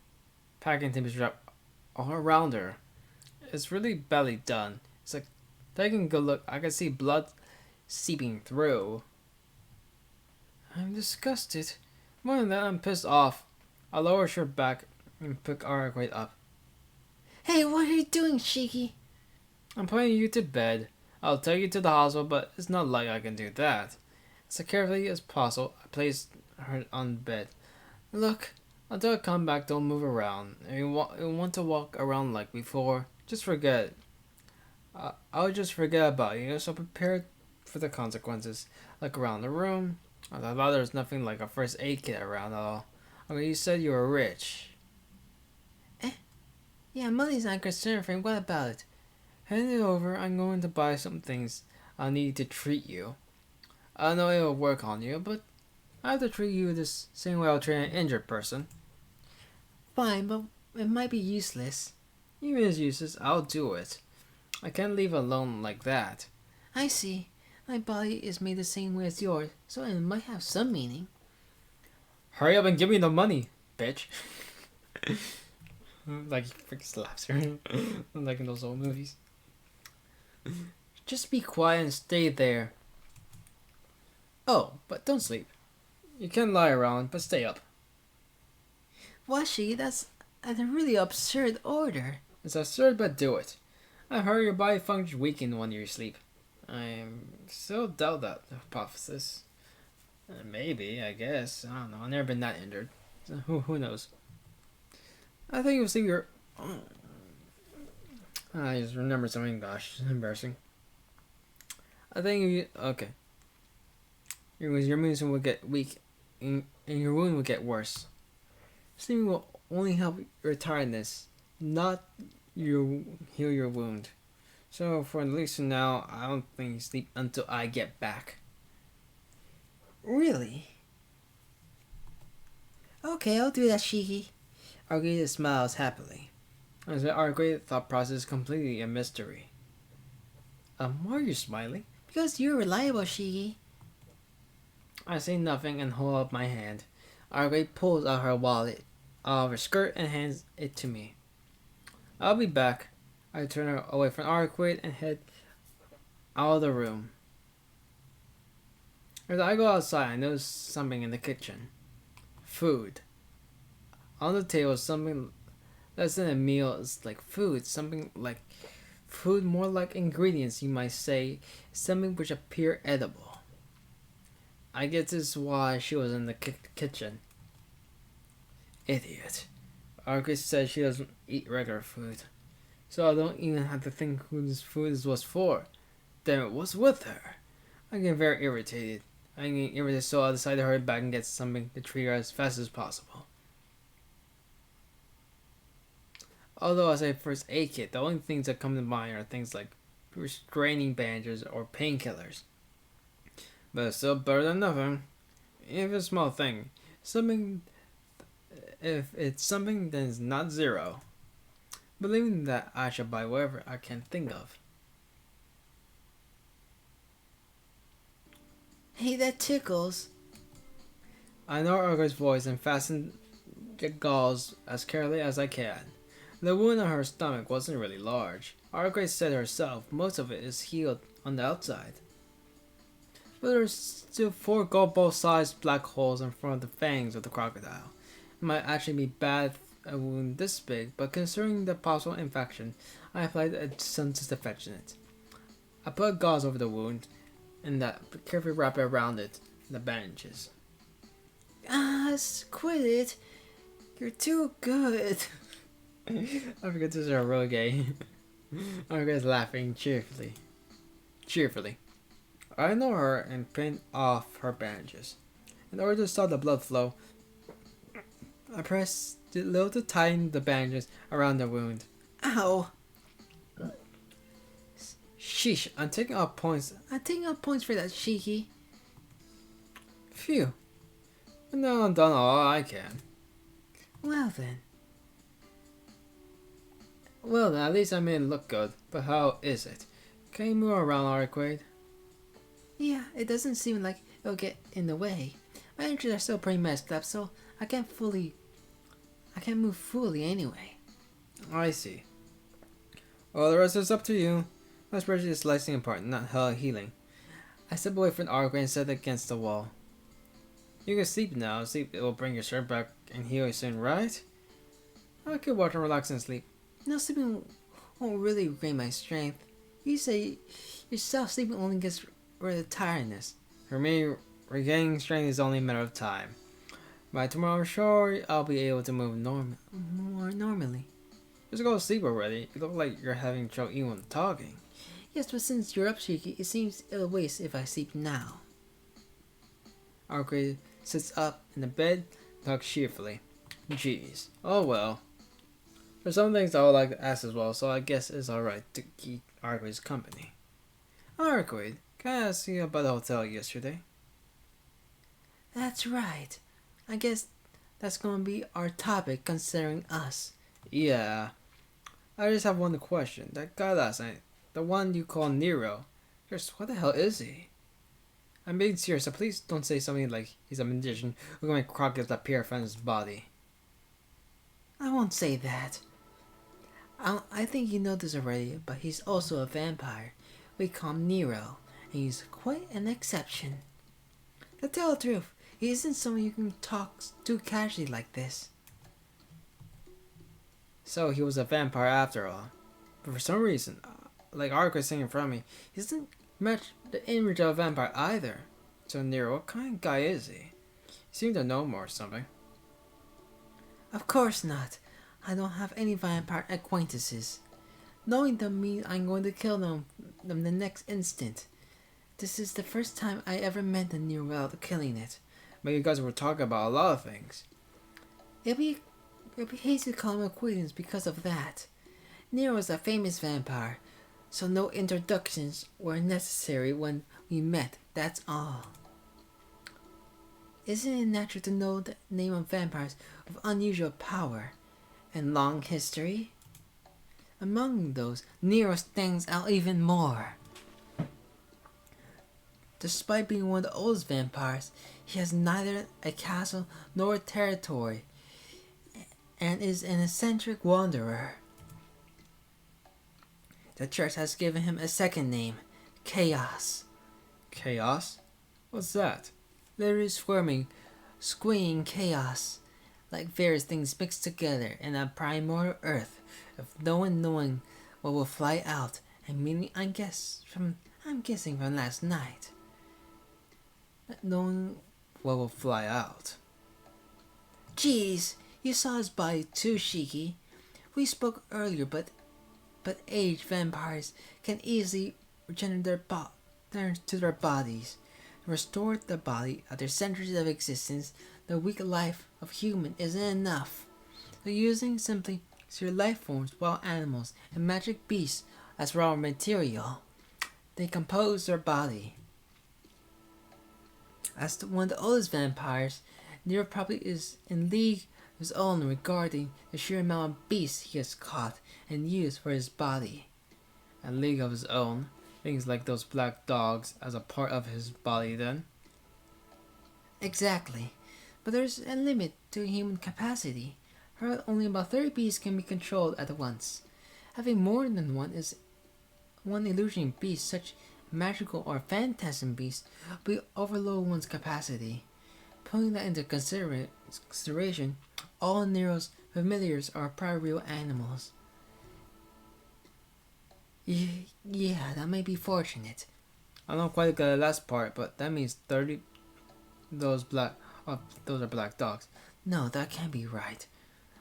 Packing tape is wrapped all around her. It's really badly done. It's like, taking a good look, I can see blood seeping through. I'm disgusted. More than that, I'm pissed off. I lower her shirt back and pick Arquette up. Hey, what are you doing, Shiki? I'm putting you to bed. I'll take you to the hospital, but it's not like I can do that. As carefully as possible, I placed her on the bed. Look, until I come back, don't move around. If you want to walk around like before, just forget it. I'll just forget about you, so prepare for the consequences. Look around the room. I thought there's nothing like a first aid kit around at all. Okay, you said you were rich. Yeah, money's not a concern for me. What about it? Hand it over. I'm going to buy some things I'll need to treat you. I know it will work on you, but I have to treat you the same way I'll treat an injured person. Fine, but it might be useless. Even if it's useless, I'll do it. I can't leave alone like that. I see. My body is made the same way as yours, so it might have some meaning. Hurry up and give me the money, bitch. Like he freaking slaps her. Like in those old movies. Just be quiet and stay there. Oh, but don't sleep. You can lie around, but stay up. Washi, that's a really absurd order. It's absurd, but do it. I heard your body functions weaken when you sleep. I still doubt that hypothesis. Maybe, I guess. I don't know. I've never been that injured. So who knows? I think you'll see your... I just remembered something. Gosh, it's embarrassing. I think you... Okay. Your movement will get weak and your wound will get worse. Sleeping will only help your tiredness, not heal your wound. So for at least now, I don't think you sleep until I get back. Really? Okay, I'll do that, Shiki. Argueta smiles happily. As our great thought process is completely a mystery. Why are you smiling? Because you're reliable, Shiki. I say nothing and hold up my hand. Argueta pulls out her wallet out of her skirt and hands it to me. I'll be back. I turn her away from Argueta and head out of the room. As I go outside, I notice something in the kitchen. Food. On the table, something less than a meal is like food. Something like food, more like ingredients, you might say. Something which appear edible. I guess this is why she was in the kitchen. Idiot. Argus said she doesn't eat regular food. So I don't even have to think who this food was for. Then it was with her. I get very irritated. So I decided to hurry back and get something to treat her as fast as possible. Although as a first aid kit, the only things that come to mind are things like restraining bandages or painkillers. But it's still better than nothing. If it's a small thing, if it's something, then it's not zero. Believing that I should buy whatever I can think of. Hey, that tickles. I know Urga's voice and fasten the gauze as carefully as I can. The wound on her stomach wasn't really large. Urga said herself, most of it is healed on the outside. But there's still 4 gold-ball-sized black holes in front of the fangs of the crocodile. It might actually be bad a wound this big, but considering the possible infection, I applied some disinfectant. I put gauze over the wound and that carefully wrap it around it, the bandages. Quit it. You're too good. I forget this is a real gay. Margaret's laughing cheerfully. I ignore her and pin off her bandages. In order to stop the blood flow, I press the little to tighten the bandages around the wound. Ow. Sheesh, I'm taking off points. I'm taking up points for that, Shiki. Phew. But now I'm done all I can. Well then. Well then, at least I made it look good. But how is it? Can you move around, Arquade? Yeah, it doesn't seem like it'll get in the way. My injuries are still pretty messed up, so I can't move fully anyway. I see. Well, the rest is up to you. My spreadsheet is slicing apart, not healing. I step away from the Arquade and set it against the wall. You can sleep now. Sleep will bring your strength back and heal you soon, right? I could watch and relax and sleep. No, sleeping won't really regain my strength. You say yourself sleeping only gets rid of tiredness. For me, regaining strength is only a matter of time. By tomorrow, I'm sure I'll be able to move more normally. Just go to sleep already. You look like you're having trouble even talking. Yes, but since you're up, Shiki, it seems ill waste if I sleep now. Arquade sits up in the bed, talks cheerfully. Jeez. Oh well. There's some things I would like to ask as well, so I guess it's alright to keep Arquade's company. Arquade, Can I ask you about the hotel yesterday? That's right. I guess that's gonna be our topic considering us. Yeah. I just have one question. That guy last night, the one you call Nero, just what the hell is he? I'm being serious, so please don't say something like he's a magician who can make crocodiles appear from his body. I won't say that. I think you know this already, but he's also a vampire. We call him Nero, and he's quite an exception. To tell the truth, he isn't someone you can talk to casually like this. So he was a vampire after all. But for some reason, like Ark was saying in front of me, he doesn't match the image of a vampire either. So Nero, what kind of guy is he? He seemed to know more or something. Of course not. I don't have any vampire acquaintances. Knowing them means I'm going to kill them the next instant. This is the first time I ever met a Nero without killing it. But you guys were talking about a lot of things. It'd be hasty to call him acquaintance because of that. Nero is a famous vampire, so no introductions were necessary when we met, that's all. Isn't it natural to know the name of vampires of unusual power and long history? Among those, Nero stands out even more. Despite being one of the oldest vampires, he has neither a castle nor a territory, and is an eccentric wanderer. The church has given him a second name, Chaos. Chaos? What's that? Literally squeeing chaos, like various things mixed together in a primordial earth, of no one knowing what will fly out, and meaning I'm guessing from last night. Not knowing What will fly out? Jeez, you saw his body too, Shiki. We spoke earlier, but aged vampires can easily regenerate to their bodies. Restore the body after centuries of existence. The weak life of human isn't enough. So using simply your life forms, wild animals, and magic beasts as raw material, they compose their body. As one of the oldest vampires, Nero probably is in league of his own regarding the sheer amount of beasts he has caught and used for his body. A league of his own? Things like those black dogs as a part of his body then? Exactly. But there's a limit to human capacity. Heard only about 30 beasts can be controlled at once. Having more than one illusion beast, such magical or phantasm beast, will overload one's capacity. Putting that into consideration, all Nero's familiars are probably real animals. Yeah, that may be fortunate. I don't quite get the last part, but that means 30. Those are black dogs. No, that can't be right.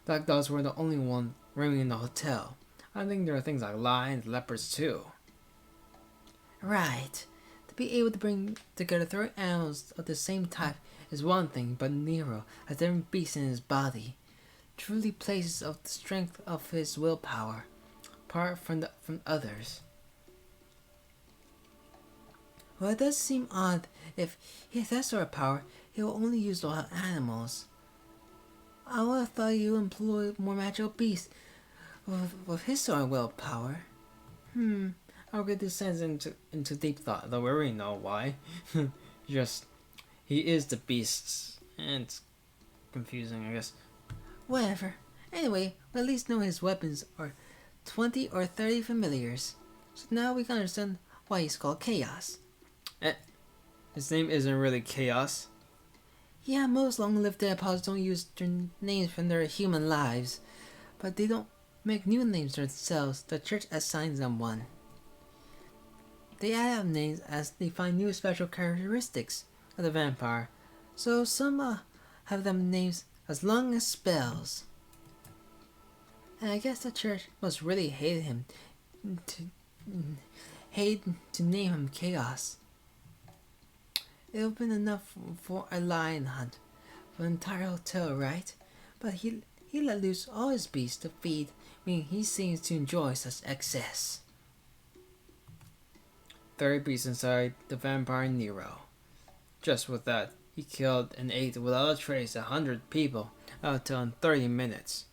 Black dogs were the only one roaming in the hotel. I think there are things like lions, leopards too. Right. To be able to bring together 30 animals of the same type is one thing, but Nero has different beasts in his body. Truly places of the strength of his willpower, apart from others. Well, it does seem odd if he has that sort of power, he will only use wild animals. I would have thought you employed more magical beasts with his sort of willpower. I'll get this sense into deep thought, though we already know why. Just, he is the beasts, and it's confusing, I guess. Whatever. Anyway, we at least know his weapons are 20 or 30 familiars. So now we can understand why he's called Chaos. His name isn't really Chaos. Yeah, most long-lived dead pods don't use their names from their human lives, but they don't make new names themselves. The church assigns them one. They add up names as they find new special characteristics of the vampire, so some have them names as long as spells. And I guess the church must really hate him to name him Chaos. It would have been enough for a lion hunt for the entire hotel, right? But he let loose all his beasts to feed, meaning he seems to enjoy such excess. third beast inside the vampire Nero. Just with that, he killed and ate without a trace 100 people until in 30 minutes.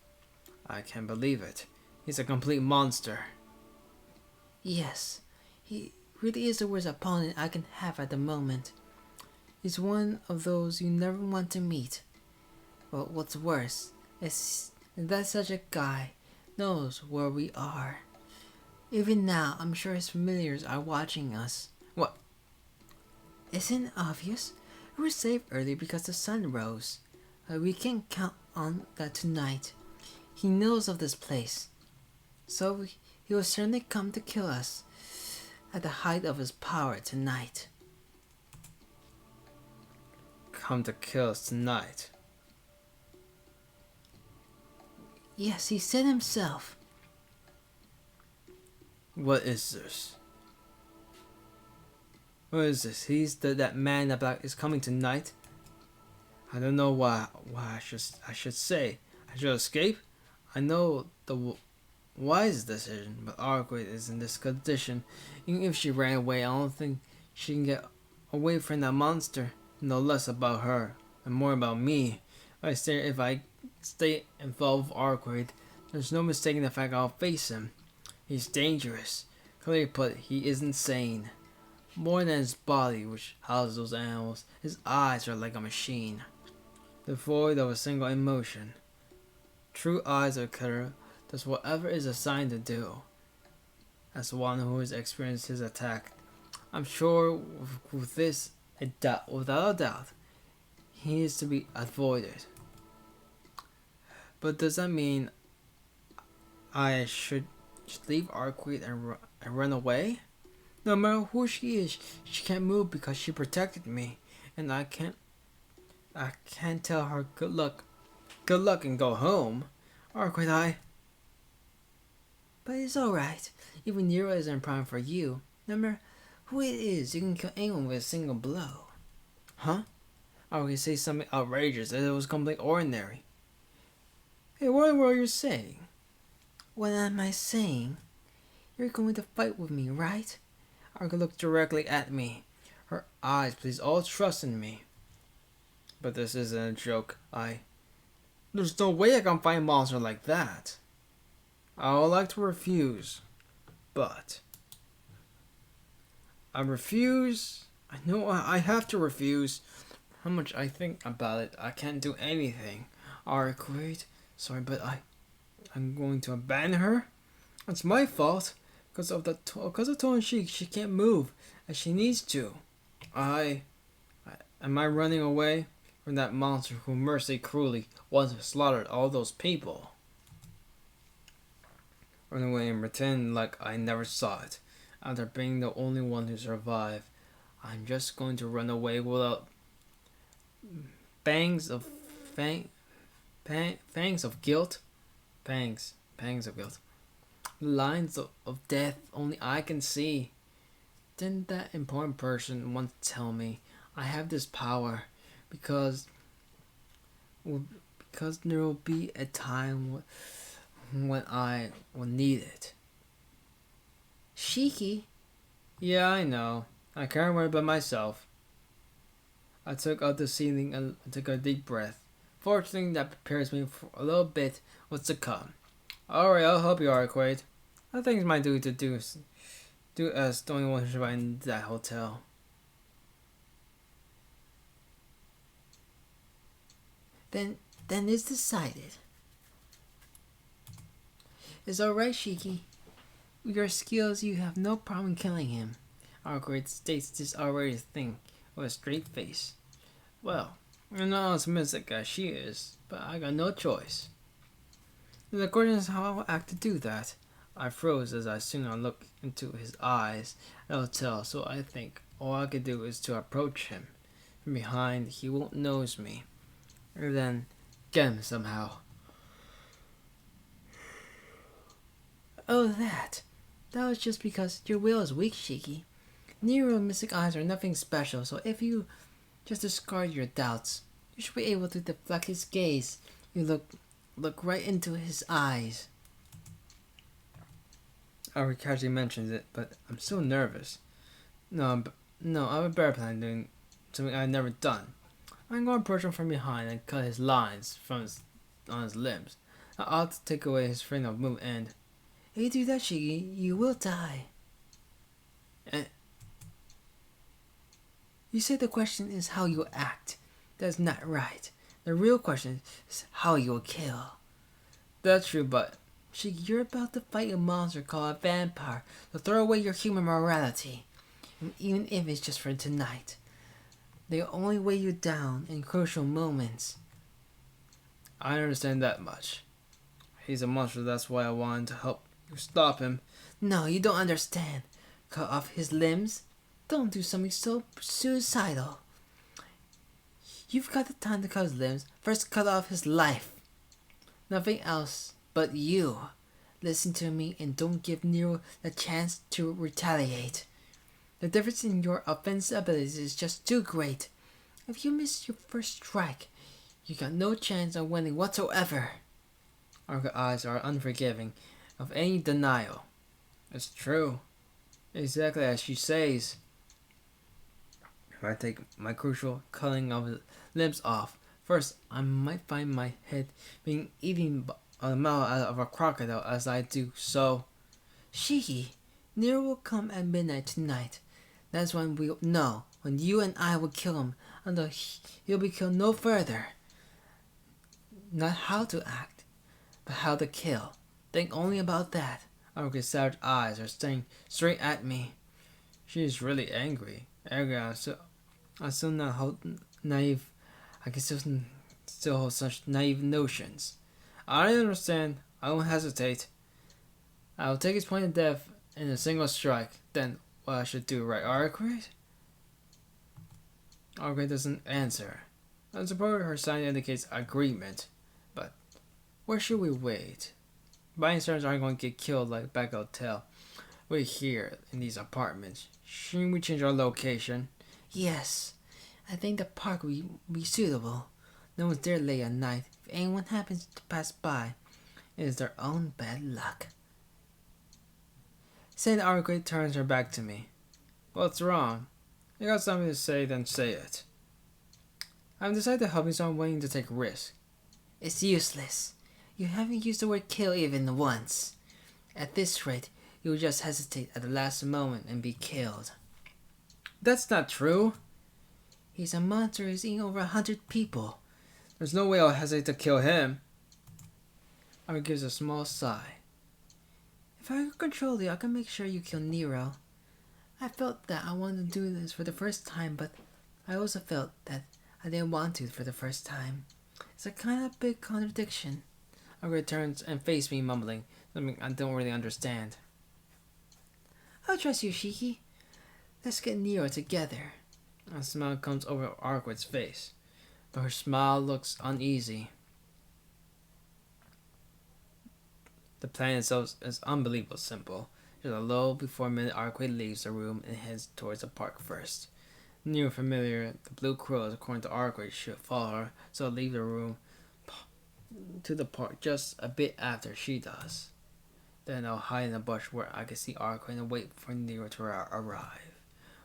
I can't believe it. He's a complete monster. Yes, he really is the worst opponent I can have at the moment. He's one of those you never want to meet. But what's worse is that such a guy knows where we are. Even now, I'm sure his familiars are watching us. What? Isn't it obvious? We were safe earlier because the sun rose. We can count on that tonight. He knows of this place. So he will certainly come to kill us at the height of his power tonight. Come to kill us tonight. Yes, he said himself. What is this? What is this? He's that man that is coming tonight? I don't know why I should say. I should escape? I know the wise decision, but Arquette is in this condition. Even if she ran away, I don't think she can get away from that monster. No less about her, and more about me. If I stay involved with Arquette, there's no mistaking the fact I'll face him. He's dangerous. Clearly put, he is insane. More than his body, which houses those animals, his eyes are like a machine, devoid of a single emotion. True eyes of a killer does whatever is assigned to do. As one who has experienced his attack, I'm sure with this, without a doubt, he is to be avoided. But does that mean I should leave Arquette and run away? No matter who she is, she can't move because she protected me, and I can't tell her good luck, and go home. Arquette, But it's alright. Even Nero isn't prime for you. No matter who it is, you can kill anyone with a single blow. Huh? I would say something outrageous that it was completely ordinary. Hey, what were you saying? What am I saying? You're going to fight with me, right? Arquette looked directly at me. Her eyes pleased all trust in me. But this isn't a joke. There's no way I can fight a monster like that. I would like to refuse, but I refuse. I know I have to refuse. How much I think about it, I can't do anything. Arquette, sorry, but I'm going to abandon her. It's my fault because of Tone she can't move as she needs to. Am I running away from that monster who mercilessly, cruelly once slaughtered all those people? Run away and pretend like I never saw it. After being the only one who survived, I'm just going to run away without pangs of guilt. Pangs of guilt. Lines of death only I can see. Didn't that important person once tell me I have this power because there will be a time when I will need it. Shiki? Yeah, I know. I can't worry about myself. I took out the ceiling and took a deep breath. Fortunately, that prepares me for a little bit what's to come. Alright, I'll help you, Arquette. I think it's my duty to do as the only one who survived in that hotel. Then it's decided. It's alright, Shiki. With your skills, you have no problem killing him. Arquette states this outrageous thing with a straight face. Well, I'm not as mystic as she is, but I got no choice. The question is how I will act to do that. I froze as I soon looked into his eyes at the hotel, so I think all I could do is to approach him. From behind, he won't notice me. Or then get him somehow. Oh, that was just because your will is weak, Shiki. Nero and Mystic Eyes are nothing special, so if you just discard your doubts, you should be able to deflect his gaze. You look right into his eyes. I already casually mentioned it, but I'm still nervous. No, I'm a better plan doing something I've never done. I'm going to approach him from behind and cut his lines on his limbs. I ought to take away his freedom of movement and... If you do that, Shiki, you will die. Eh, You say the question is how you act. That's not right. The real question is how you'll kill. that's true, but... Shiki, you're about to fight a monster called a vampire to throw away your human morality. And even if it's just for tonight. They only weigh you down in crucial moments. I understand that much. He's a monster, that's why I wanted to help you stop him. No, you don't understand. Cut off his limbs? Don't do something so suicidal. You've got the time to cut his limbs. First, cut off his life. Nothing else but you. Listen to me and don't give Nero the chance to retaliate. The difference in your offensive abilities is just too great. If you miss your first strike, you got no chance of winning whatsoever. Our eyes are unforgiving of any denial. It's true. Exactly as she says. If I take my crucial cutting of his limbs off, first I might find my head being eaten by the mouth out of a crocodile as I do so. Shiki, Nero will come at midnight tonight. That's when we'll know when you and I will kill him until he'll be killed no further. Not how to act, but how to kill. Think only about that. Aruka's savage eyes are staring straight at me. She is really angry. Angry I'm still not naive. I can still hold such naive notions. I don't understand. I won't hesitate. I will take his point of death in a single strike. Then what I should do, right, Arkwright? Arkwright doesn't answer. I suppose her sign indicates agreement. But where should we wait? Bystanders aren't going to get killed like back hotel. We're here in these apartments. Shouldn't we change our location? Yes, I think the park will be suitable. No one's there late at night. If anyone happens to pass by, it is their own bad luck. Saying Arkwright turns her back to me. What's wrong? You got something to say, then say it. I've decided to help you, so I'm willing to take a risk. It's useless. You haven't used the word kill even once. At this rate, you'll just hesitate at the last moment and be killed. That's not true. He's a monster who's eaten over 100 people. There's no way I'll hesitate to kill him. Arkwright gives a small sigh. If I could control you, I could make sure you kill Nero. I felt that I wanted to do this for the first time, but I also felt that I didn't want to for the first time. It's a kind of big contradiction. Arkwright turns and faces me, mumbling something I don't really understand. I'll trust you, Shiki. Let's get Nero together. A smile comes over Arkwright's face, but her smile looks uneasy. The plan itself is unbelievably simple. Just a little before midnight, Arkwright leaves the room and heads towards the park first. Near familiar, the blue crows, according to Arkwright, should follow her, so I'll leave the room to the park just a bit after she does. Then I'll hide in a bush where I can see Arkwright and wait for Nero to arrive.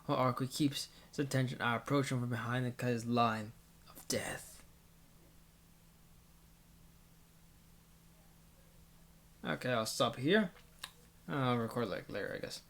While Arkwright keeps his attention, I approach him from behind and cut his line of death. Okay, I'll stop here. I'll record like later, I guess.